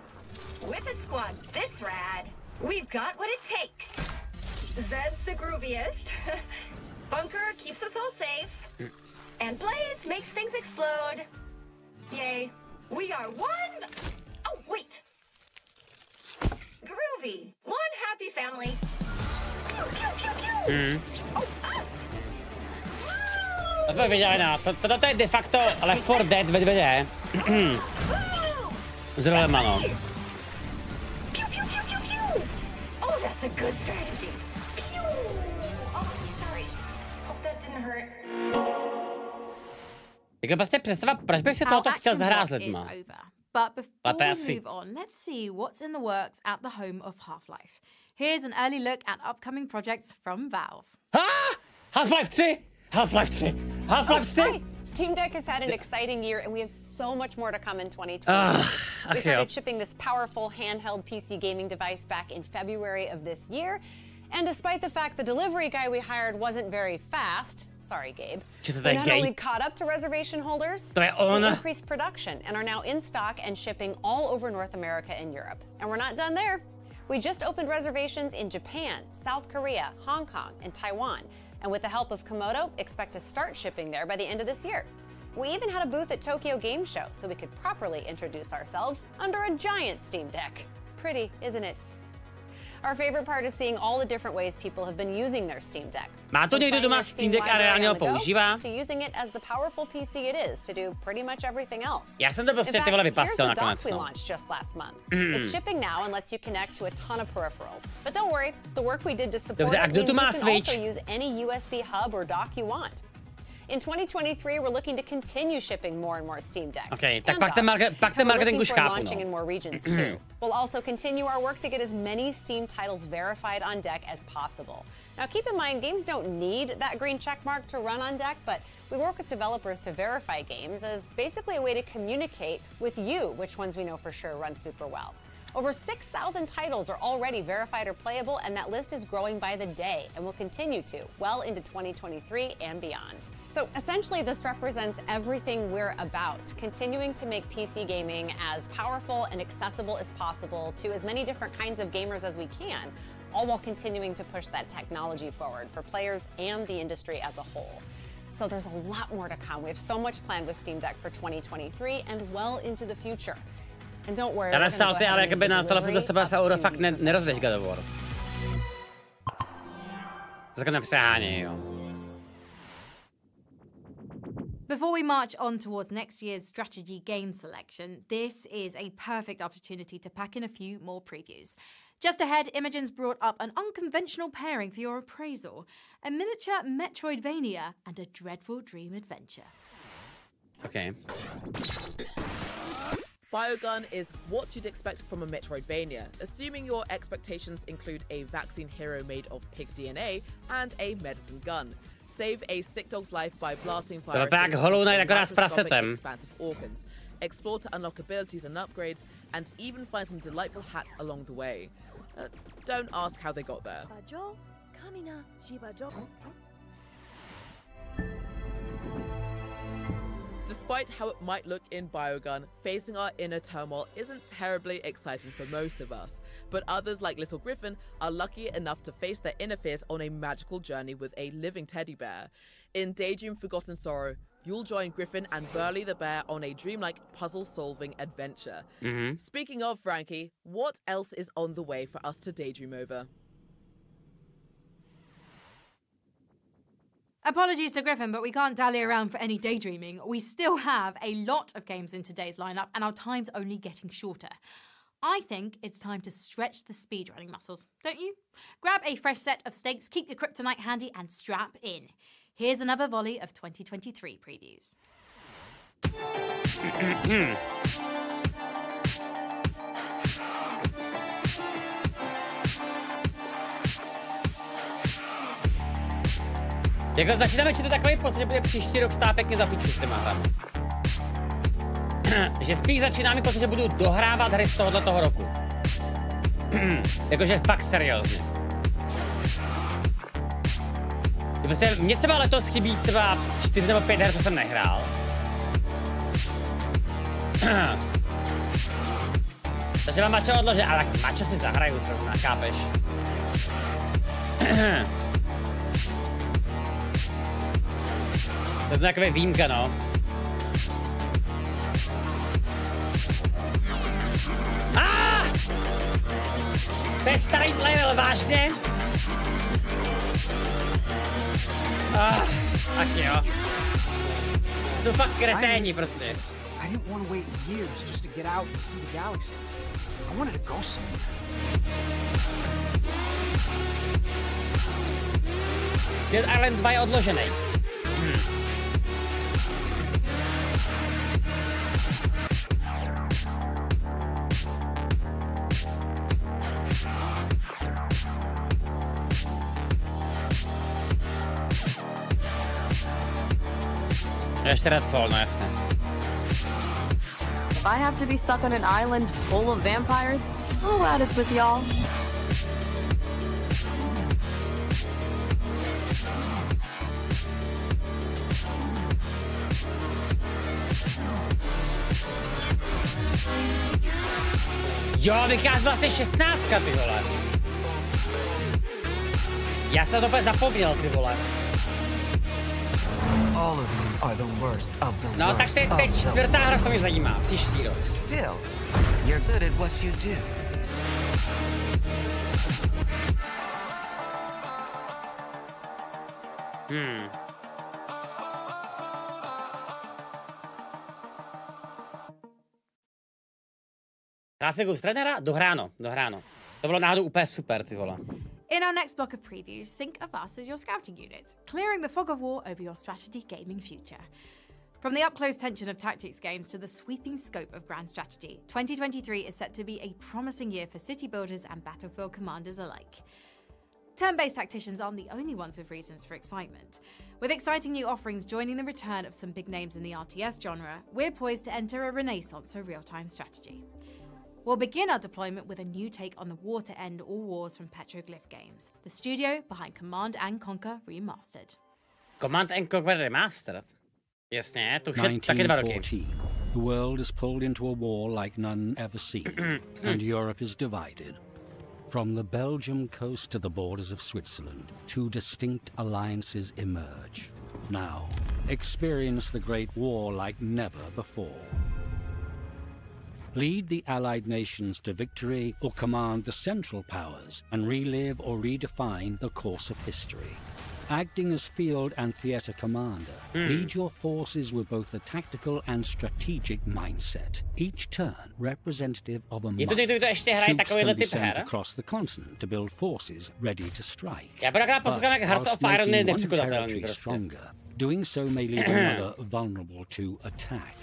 with a squad this rad, we've got what it takes. Zed's the grooviest. Bunker keeps us all safe. And Blaze makes things explode. Yay. We are one... Oh, wait. Groovy. One happy family. Pew, pew, pew, pew. Oh, ah. To jsme viděli, no. Toto je de facto Left 4 Dead ve 2D. S rolema, no. Pew, pew, pew, pew, pew. Oh, that's a good strategy. Pew. Oh, sorry. Hope that didn't hurt. Jako prostě představa, proč bych si tohoto chtěl zahrát s lidma. But before we move on, let's see what's in the works at the home of Half-Life. Here's an early look at upcoming projects from Valve. Ah! Half-Life 3! Half-Life 3! Half-Life 3! Steam Deck has had an exciting year, and we have so much more to come in 2020. We started shipping this powerful handheld PC gaming device back in February of this year. And despite the fact the delivery guy we hired wasn't very fast, sorry, Gabe, we not only caught up to reservation holders, we increased production and are now in stock and shipping all over North America and Europe. And we're not done there. We just opened reservations in Japan, South Korea, Hong Kong, and Taiwan. And with the help of Komodo, expect to start shipping there by the end of this year. We even had a booth at Tokyo Game Show so we could properly introduce ourselves under a giant Steam Deck. Pretty, isn't it? Our favorite part is seeing all the different ways people have been using their Steam Deck. Má to někdo doma Steam Deck a reálně ho používá? To using it as the powerful PC it is to do pretty much everything else. Já jsem to prostě ty vole vypastil nakonec. We launched just last month. It's shipping now and lets you connect to a ton of peripherals. But don't worry, the work we did to support it means you can also use any USB hub or dock you want. In 2023, we're looking to continue shipping more and more Steam Decks. Okay, tak pak ten marketing už chápu, launching in more regions too. We'll also continue our work to get as many Steam titles verified on deck as possible. Now keep in mind, games don't need that green check mark to run on deck, but we work with developers to verify games as basically a way to communicate with you which ones we know for sure run super well. Over 6,000 titles are already verified or playable, and that list is growing by the day and will continue to well into 2023 and beyond. So essentially, this represents everything we're about, continuing to make PC gaming as powerful and accessible as possible to as many different kinds of gamers as we can, all while continuing to push that technology forward for players and the industry as a whole. So there's a lot more to come. We have so much planned with Steam Deck for 2023 and well into the future. And don't worry, ale jakoby na telefonu sebe se euro fakt nerozvěš God of War. Jako nepřeháněj, jo. Before we march on towards next year's strategy game selection, this is a perfect opportunity to pack in a few more previews. Just ahead, Imogen's brought up an unconventional pairing for your appraisal, a miniature Metroidvania and a dreadful dream adventure. Okay. Biogun is what you'd expect from a Metroidvania, assuming your expectations include a vaccine hero made of pig DNA and a medicine gun. Save a sick dog's life by blasting viruses expansive organs. Explore to unlock abilities and upgrades, and even find some delightful hats along the way. Don't ask how they got there. Despite how it might look in Biogun, facing our inner turmoil isn't terribly exciting for most of us, but others like Little Griffin are lucky enough to face their inner fears on a magical journey with a living teddy bear. In Daydream Forgotten Sorrow, you'll join Griffin and Burley the bear on a dreamlike puzzle-solving adventure. Speaking of, Frankie, what else is on the way for us to daydream over? Apologies to Griffin, but we can't dally around for any daydreaming. We still have a lot of games in today's lineup, and our time's only getting shorter. I think it's time to stretch the speedrunning muscles, don't you? Grab a fresh set of stakes, keep your kryptonite handy, and strap in. Here's another volley of 2023 previews. Jako začínáme čítat takový pocit, že bude příští rok stát pěkně za piču s těma hrami. Že spíš začíná mi pocit, že budu dohrávat hry z tohoto roku. Jakože fakt seriózně. Prostě mě třeba letos chybí třeba 4 nebo 5 her, co jsem nehrál. Takže mám mačo odložit, ale mačo si zahraju zrovna, chápeš? To je nějaká výjimka, no. To je starý level, vážně? Tak jo. Jsou fakt kreténi prostě. I didn't want to wait years just to get out and see the galaxy. I wanted to go somewhere. Dead Island 2 je odložený. Ještě Redfall, no jasně. If I have to be stuck on an island full of vampires, I'll glad it's with y'all. Jo, vychází vlastně 16, ty vole. Já jsem to úplně zapomněl, ty vole. No tak teď čtvrtá hra se mi zajímá, příští rok. Still, you're good at what you do. Krásně Ghost Runnera? Dohráno. To bylo náhodou úplně super, ty vole. In our next block of previews, think of us as your scouting unit, clearing the fog of war over your strategy gaming future. From the up-close tension of tactics games to the sweeping scope of grand strategy, 2023 is set to be a promising year for city builders and battlefield commanders alike. Turn-based tacticians aren't the only ones with reasons for excitement. With exciting new offerings joining the return of some big names in the RTS genre, we're poised to enter a renaissance for real-time strategy. We'll begin our deployment with a new take on the war to end all wars from Petroglyph Games, the studio behind Command & Conquer Remastered. Command & Conquer Remastered? Jasně, to už je taky 2 roky. 1914. The world is pulled into a war like none ever seen, and Europe is divided. From the Belgium coast to the borders of Switzerland, 2 distinct alliances emerge. Now, experience the Great War like never before. Lead the allied nations to victory or command the central powers and relive or redefine the course of history. Acting as field and theatre commander, lead your forces with both a tactical and strategic mindset. Each turn representative of a month. Troops can be sent across the continent to build forces ready to strike. But whilst making one territory stronger, doing so may leave another vulnerable to attack.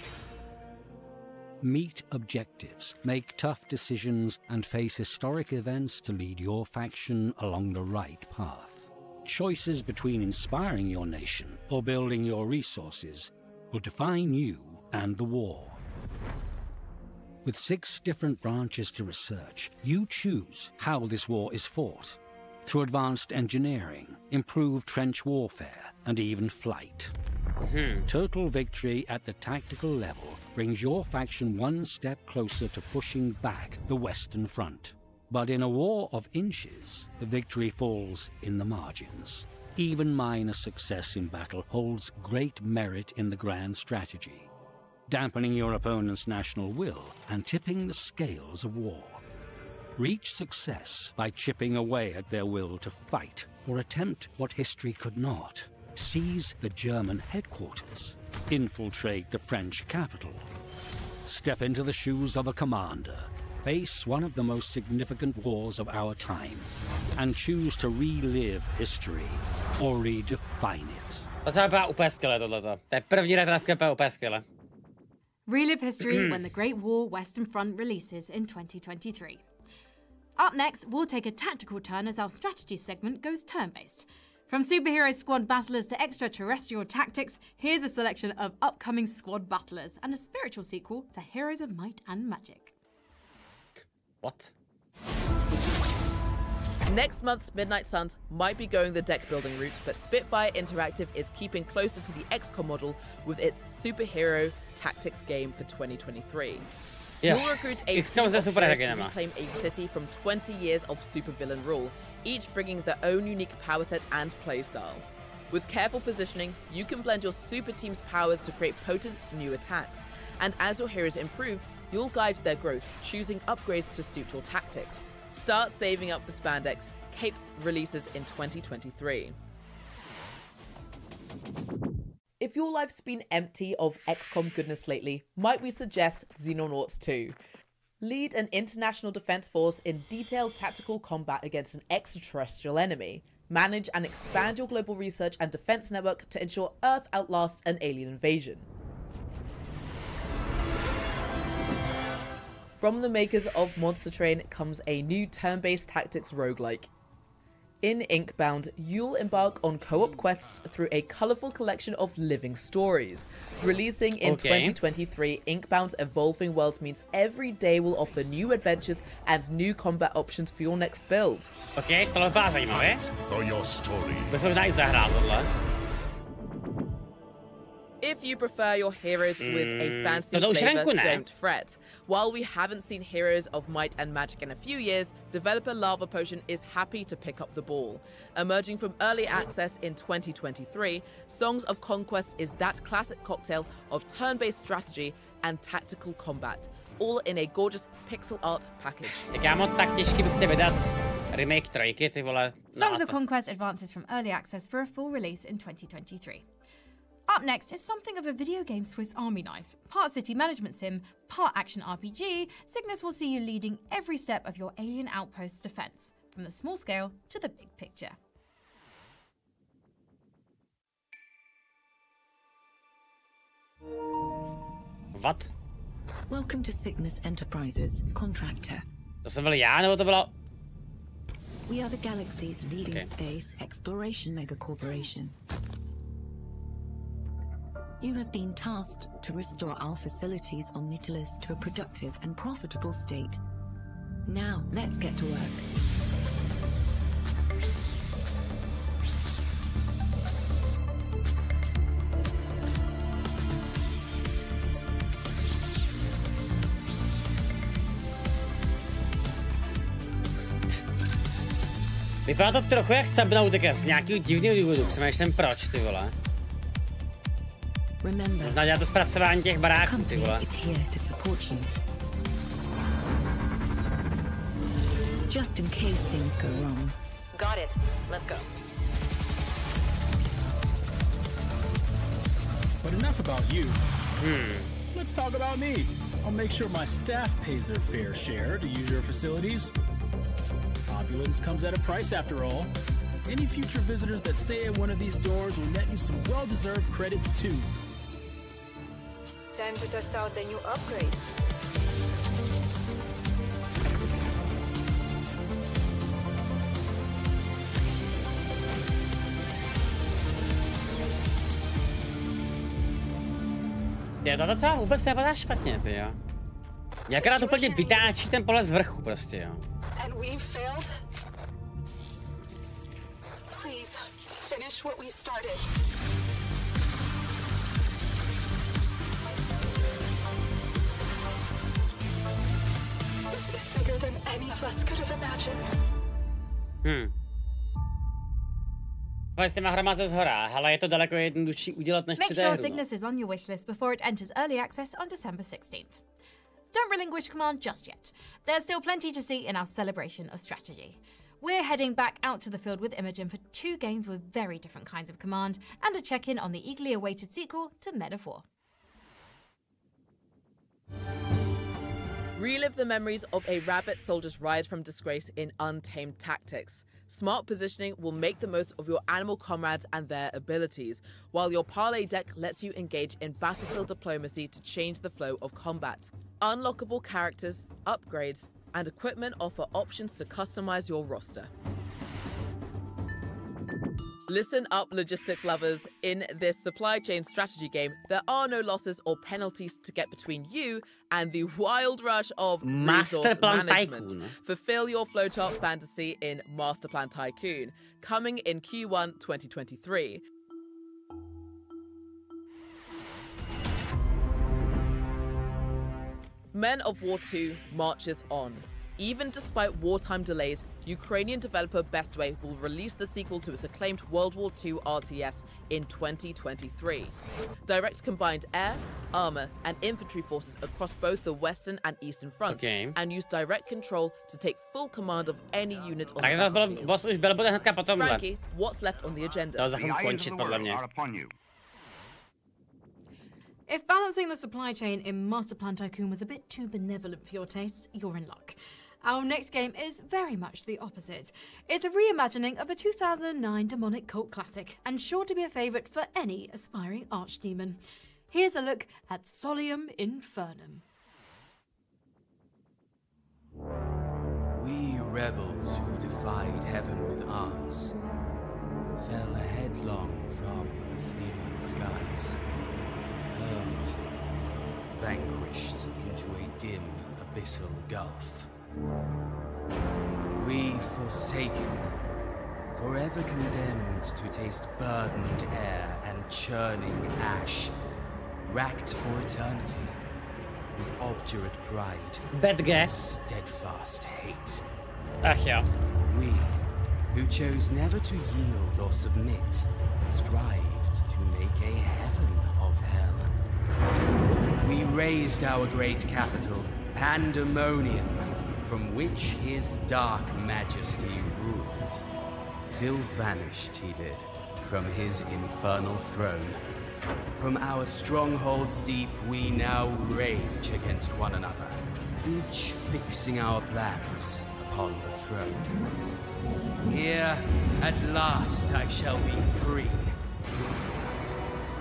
Meet objectives, make tough decisions, and face historic events to lead your faction along the right path. Choices between inspiring your nation or building your resources will define you and the war. With 6 different branches to research, you choose how this war is fought. Through advanced engineering, improved trench warfare, and even flight. Total victory at the tactical level brings your faction one step closer to pushing back the Western Front. But in a war of inches, the victory falls in the margins. Even minor success in battle holds great merit in the grand strategy, dampening your opponent's national will and tipping the scales of war. Reach success by chipping away at their will to fight or attempt what history could not. Seize the German headquarters, infiltrate the French capital, step into the shoes of a commander, face one of the most significant wars of our time, and choose to relive history or redefine it. To se vypadá úplně skvěle tohleto. To je první retrátka, vypadá úplně skvěle. Relive history when the Great War Western Front releases in 2023. Up next, we'll take a tactical turn as our strategy segment goes turn-based. From superhero squad battlers to extraterrestrial tactics, here's a selection of upcoming squad battlers and a spiritual sequel to Heroes of Might and Magic. What? Next month's Midnight Suns might be going the deck building route, but Spitfire Interactive is keeping closer to the XCOM model with its superhero tactics game for 2023. Yeah. You'll recruit a team of players to reclaim a city from 20 years of supervillain rule, each bringing their own unique power set and playstyle. With careful positioning, you can blend your super team's powers to create potent new attacks. And as your heroes improve, you'll guide their growth, choosing upgrades to suit your tactics. Start saving up for Spandex. Capes releases in 2023. If your life's been empty of XCOM goodness lately, might we suggest Xenonauts 2? Lead an international defense force in detailed tactical combat against an extraterrestrial enemy. Manage and expand your global research and defense network to ensure Earth outlasts an alien invasion. From the makers of Monster Train comes a new turn-based tactics roguelike. In Inkbound, you'll embark on co-op quests through a colourful collection of living stories. Releasing in 2023, Inkbound's evolving world means every day will offer new adventures and new combat options for your next build. Okay, tohle byla zajímavé. For your story. Bych možná i zahrál tohle. If you prefer your heroes with a fancy flavor, don't fret. While we haven't seen Heroes of Might and Magic in a few years, developer Lava Potion is happy to pick up the ball. Emerging from early access in 2023, Songs of Conquest is that classic cocktail of turn-based strategy and tactical combat, all in a gorgeous pixel art package. Tak těžký byste vydat remake 3, ty vole. Songs of Conquest advances from early access for a full release in 2023. Up next is something of a video game Swiss Army knife. Part city management sim, part action RPG, Cygnus will see you leading every step of your alien outpost's defense, from the small scale to the big picture. What? Welcome to Cygnus Enterprises, contractor. To jsem byl já, nebo to bylo? We are the galaxy's leading space exploration mega corporation. You have been tasked to restore our facilities on Mytilus to a productive and profitable state. Now, let's get to work. Vypadá to trochu jak Subnautica z nějakého divného důvodu. Přemýšlím proč, ty vole. Možná dělat to zpracování těch baráků, ty vole. Just in case things go wrong. Got it. Let's go. But enough about you. Let's talk about me. I'll make sure my staff pays their fair share to use your facilities. Opulence comes at a price after all. Any future visitors that stay at one of these doors will net you some well-deserved credits too. Time to test out the new upgrades. Je to docela vůbec nevypadá špatně, ty jo. Jakrát úplně vytáčí ten pole z vrchu prostě, jo. And we failed. Please finish what we started. This is bigger than any of us could have imagined. Ale s těma hrama ze zhora, hele, je to daleko jednodušší udělat než 3D hru. Make sure Cygnus is on your wishlist before it enters early access on December 16th. Don't relinquish command just yet. There's still plenty to see in our celebration of strategy. We're heading back out to the field with Imogen for 2 games with very different kinds of command and a check-in on the eagerly awaited sequel to Metaphor. Relive the memories of a rabbit soldier's rise from disgrace in Untamed Tactics. Smart positioning will make the most of your animal comrades and their abilities, while your parlay deck lets you engage in battlefield diplomacy to change the flow of combat. Unlockable characters, upgrades, and equipment offer options to customize your roster. Listen up, logistics lovers. In this supply chain strategy game, there are no losses or penalties to get between you and the wild rush of resource management. Fulfill your flowchart fantasy in Master Plan Tycoon, coming in Q1 2023. Men of War 2 marches on. Even despite wartime delays, Ukrainian developer Bestway will release the sequel to its acclaimed World War II RTS in 2023. Direct combined air, armor, and infantry forces across both the western and eastern fronts, and use direct control to take full command of any unit on the battlefield. Frankie, what's left on the agenda? The eyes of the world are upon you. If balancing the supply chain in Master Plan Tycoon was a bit too benevolent for your tastes, you're in luck. Our next game is very much the opposite. It's a reimagining of a 2009 demonic cult classic, and sure to be a favourite for any aspiring archdemon. Here's a look at Solium Infernum. We rebels who defied heaven with arms fell headlong from ethereal skies, hurled, vanquished into a dim, abyssal gulf. We forsaken, forever condemned to taste burdened air and churning ash, racked for eternity, with obdurate pride, bad guess, steadfast hate. Ach ja. We, who chose never to yield or submit, strived to make a heaven of hell. We raised our great capital, Pandemonium, from which his dark majesty ruled, till vanished he did from his infernal throne. From our strongholds deep we now rage against one another, each fixing our plans upon the throne. Here, at last, I shall be free.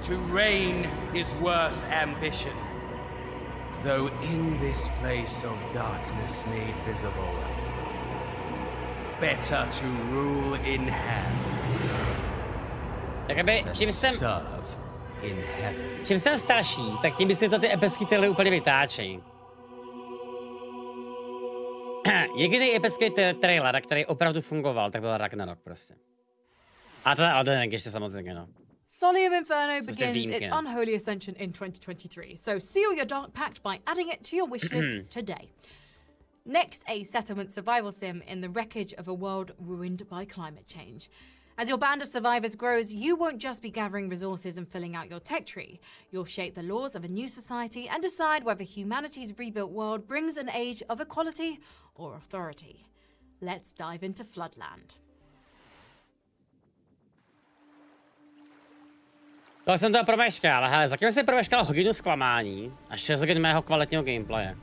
To reign is worth ambition, though in this place of darkness made visible, better to rule in hell than serve in heaven. Čím jsem starší, tak tím by si to ty epický tituly úplně vytáčejí. Jediný epický trailer, který opravdu fungoval, tak byl Ragnarok prostě. A to ještě samozřejmě, no. Solium Inferno begins its unholy ascension in 2023, so seal your dark pact by adding it to your wish list today. Next, a settlement survival sim in the wreckage of a world ruined by climate change. As your band of survivors grows, you won't just be gathering resources and filling out your tech tree. You'll shape the laws of a new society and decide whether humanity's rebuilt world brings an age of equality or authority. Let's dive into Floodland. To jsem to promeškal, ale hele, zatím jsem promeškal hodinu zklamání a 6 hodin mého kvalitního gameplaye.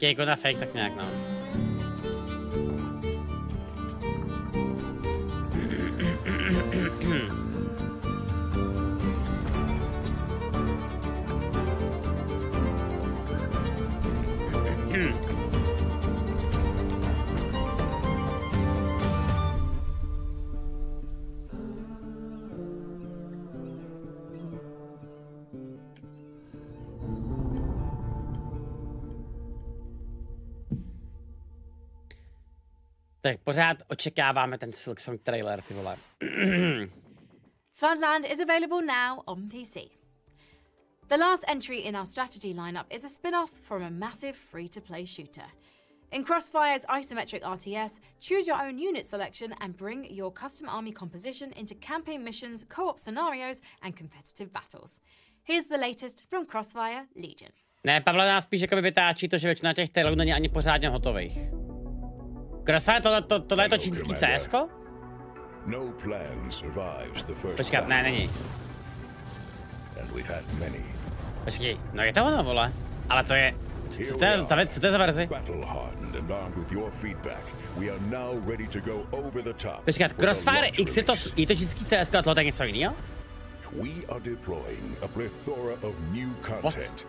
Jako na fake, tak nějak, no. Tak pořád očekáváme ten Silksong trailer, ty vole. Floodland is available now on PC. The last entry in our strategy lineup is a spin-off from a massive free-to-play shooter. In Crossfire's isometric RTS, choose your own unit selection and bring your custom army composition into campaign missions, co-op scenarios and competitive battles. Here's the latest from Crossfire Legion. Ne, Pavla nás spíš jakoby vytáčí to, že většina těch trailerů není ani pořádně hotových. Crossfire, tohle je to čínský CSko? Počkat, ne, není. Počkej, no je to ono, vole. Ale to je... Co to je za verzi? Počkat, Crossfire X je to čínský CSko a tohle je něco jiného? What?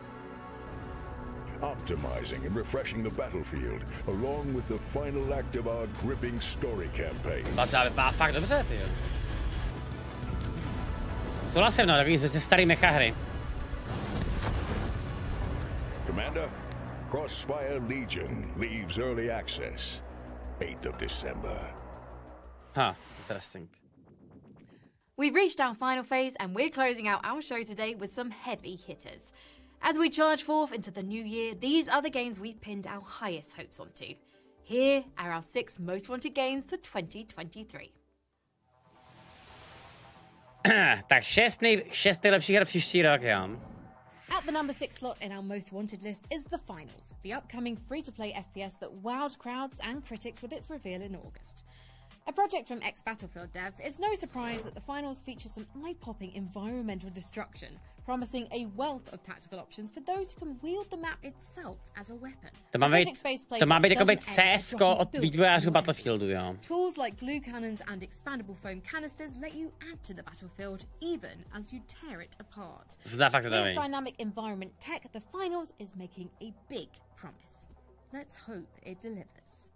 Optimizing and refreshing the battlefield, along with the final act of our gripping story campaign. To třeba vypadá fakt dobře, tyjo. Souhlasím, no, takový starý mecha hry. Commander, Crossfire Legion leaves early access, 8th of December. Huh, interesting. We've reached our final phase and we're closing out our show today with some heavy hitters. As we charge forth into the new year, these are the games we've pinned our highest hopes onto. Here are our 6 most wanted games for 2023. Tak 6 nejlepších her příští rok, jo. At the number 6 slot in our most wanted list is The Finals, the upcoming free-to-play FPS that wowed crowds and critics with its reveal in August. A project from ex-Battlefield devs, it's no surprise that the finals feature some eye-popping environmental destruction, promising a wealth of tactical options for those who can wield the map itself as a weapon. To má být jakoby CS:ko od vývojářů Battlefieldu, jo. Tools like glue cannons and expandable foam canisters let you add to the battlefield even as you tear it apart. With its dynamic environment tech, the finals is making a big promise. Let's hope it delivers.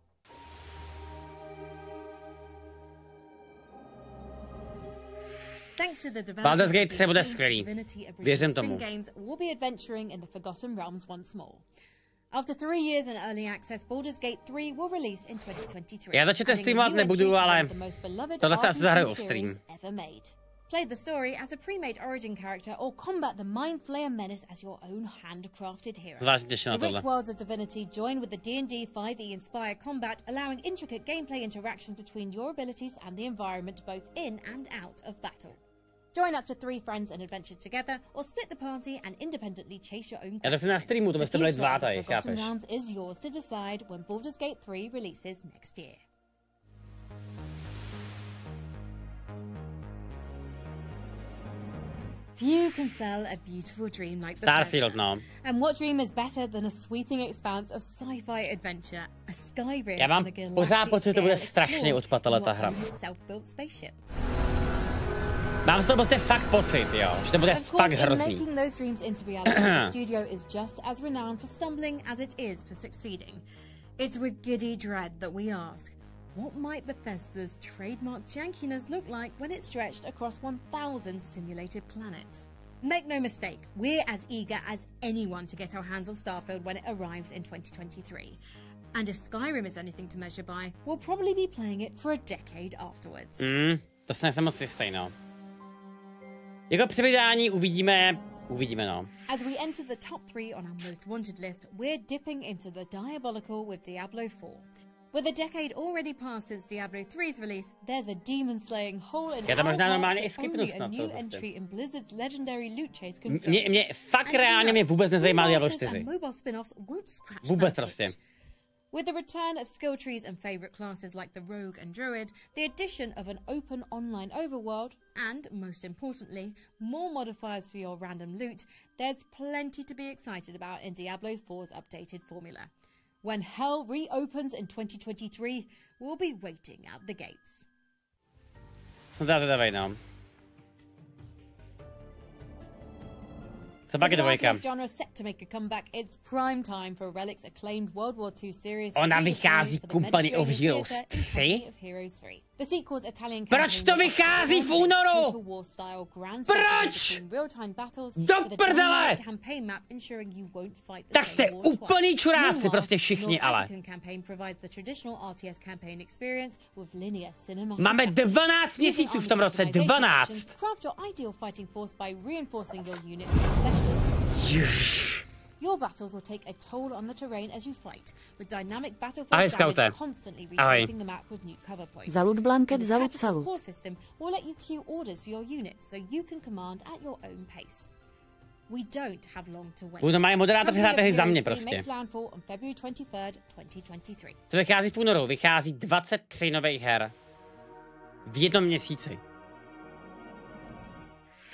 Thanks to the developers of Divinity Original Games, we'll be adventuring in the Forgotten Realms once more. After 3 years in early access, Baldur's Gate 3 will release in 2023. Já to streamovat nebudu, ale tohle se asi zahraju o stream. Play the story as a pre-made origin character or combat the Mind Flayer menace as your own handcrafted hero. The rich worlds of Divinity join with the D&D 5e inspired combat, allowing intricate gameplay interactions between your abilities and the environment both in and out of battle. Join up to 3 friends and adventure together, or split the party and independently chase your own. Já to si na streamu, to byste byli dva tady, chápeš? Is yours to decide when Baldur's Gate 3 releases next year. Few can sell a beautiful dream like Starfield, no. And what dream is better than a sweeping expanse of sci-fi adventure, a Skyrim? Já mám pořád pocit, že to bude strašně odpatele ta hra. Mám z toho prostě fakt pocit, jo, že to bude fakt hrozný. Making those dreams into reality, the studio is just as renowned for stumbling as it is for succeeding. It's with giddy dread that we ask, what might Bethesda's trademark jankiness look like when it's stretched across 1,000 simulated planets? Make no mistake, we're as eager as anyone to get our hands on Starfield when it arrives in 2023. And if Skyrim is anything to measure by, we'll probably be playing it for a decade afterwards. To se nejsem moc jistý, no. Jako při vydání uvidíme, no. As we enter the top 3 on our most wanted list, we're dipping into the diabolical with Diablo 4. With a decade already passed since Diablo 3's release, there's a demon-slaying hole in Já to možná normálně i only skipnu a snad new to prostě. entry in Blizzard's legendary loot chase Mě fakt reálně mě vůbec nezajímá Diablo 4. Vůbec prostě. With the return of skill trees and favorite classes like the Rogue and Druid, the addition of an open online overworld, and, most importantly, more modifiers for your random loot, there's plenty to be excited about in Diablo 4's updated formula. When hell reopens in 2023, we'll be waiting at the gates. Jsem teda zvědavej, no. Co pak je dvojka? Ona vychází Company of Heroes 3? Proč to vychází v únoru? Proč? Do prdele! Tak jste úplný čuráci, prostě všichni, ale. Máme 12 měsíců v tom roce, 12! Your battles will take a toll on the terrain as you fight, with dynamic battlefield damage constantly reshaping the map with new cover points. Zalud blanket, zalud salut. The core system will let you queue orders for your units, so you can command at your own pace. We don't have long to wait. Budu mají moderátoři hrát tehdy za mě prostě. Co vychází v únoru? Vychází 23 nových her. V jednom měsíci.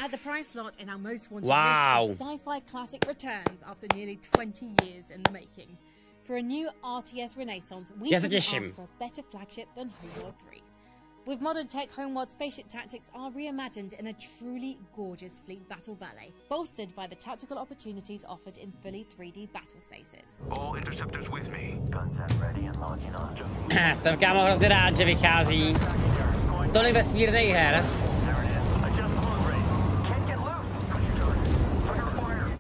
At the price slot in our most wanted list, sci-fi classic returns after nearly 20 years in the making. For a new RTS renaissance, we couldn't ask for a better flagship than Homeworld 3. With modern tech, Homeworld spaceship tactics are reimagined in a truly gorgeous fleet battle ballet, bolstered by the tactical opportunities offered in fully 3D battle spaces. All interceptors with me. Guns ready and locking on. Jsem kámo hrozně rád, že vychází tolik vesmírných her.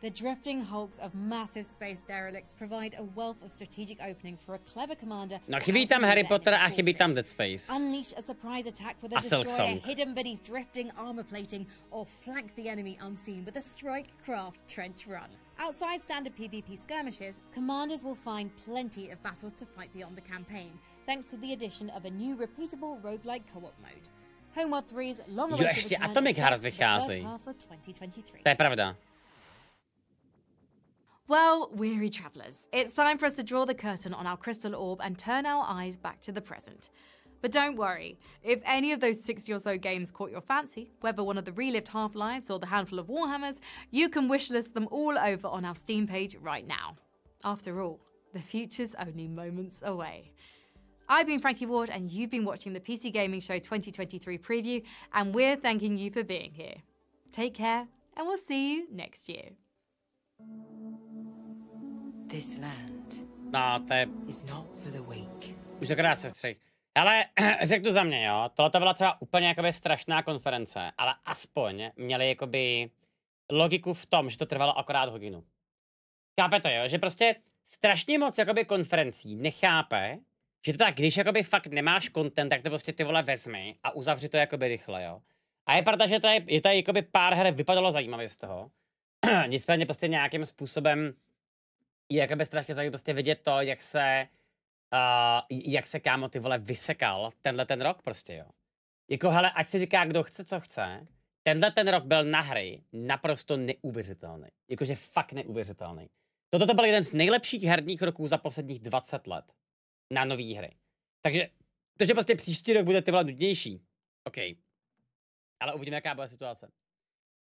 The drifting hulks of massive space derelicts provide a wealth of strategic openings for a clever commander. No, chybí tam Harry Potter a chybí tam Dead Space. Unleash a surprise attack with a destroyer hidden beneath drifting armor plating, or flank the enemy unseen with a strike craft trench run. Outside standard PvP skirmishes, commanders will find plenty of battles to fight beyond the campaign, thanks to the addition of a new repeatable roguelike co-op mode. Homeworld 3's long-awaited ještě Atomic Hearts vychází. To je pravda. Well, weary travellers, it's time for us to draw the curtain on our crystal orb and turn our eyes back to the present. But don't worry, if any of those 60 or so games caught your fancy, whether one of the relived Half-Lives or the handful of Warhammers, you can wishlist them all over on our Steam page right now. After all, the future's only moments away. I've been Frankie Ward, and you've been watching the PC Gaming Show 2023 preview, and we're thanking you for being here. Take care, and we'll see you next year. This land is not for the weak. Už akorát sestřih. Ale řeknu za mě, jo, tohle byla třeba úplně jakoby strašná konference, ale aspoň měli jakoby logiku v tom, že to trvalo akorát hodinu. Chápete, jo, že prostě strašně moc jakoby konferencí nechápe, že to tak, když jakoby fakt nemáš content, tak to prostě ty vole vezmi a uzavři to jakoby rychle, jo. A je pravda, že je tady jakoby pár her vypadalo zajímavě z toho. Nicméně prostě nějakým způsobem je jakoby strašně zajímavé prostě vidět to, jak se kámo ty vole vysekal tenhle ten rok prostě, jo. Jako hele, ať si říká kdo chce, co chce, tenhle ten rok byl na hry naprosto neuvěřitelný. Jakože fakt neuvěřitelný. Toto byl jeden z nejlepších herních roků za posledních 20 let na nový hry. Takže to, že prostě příští rok bude ty vole nudnější, OK. Ale uvidíme, jaká bude situace.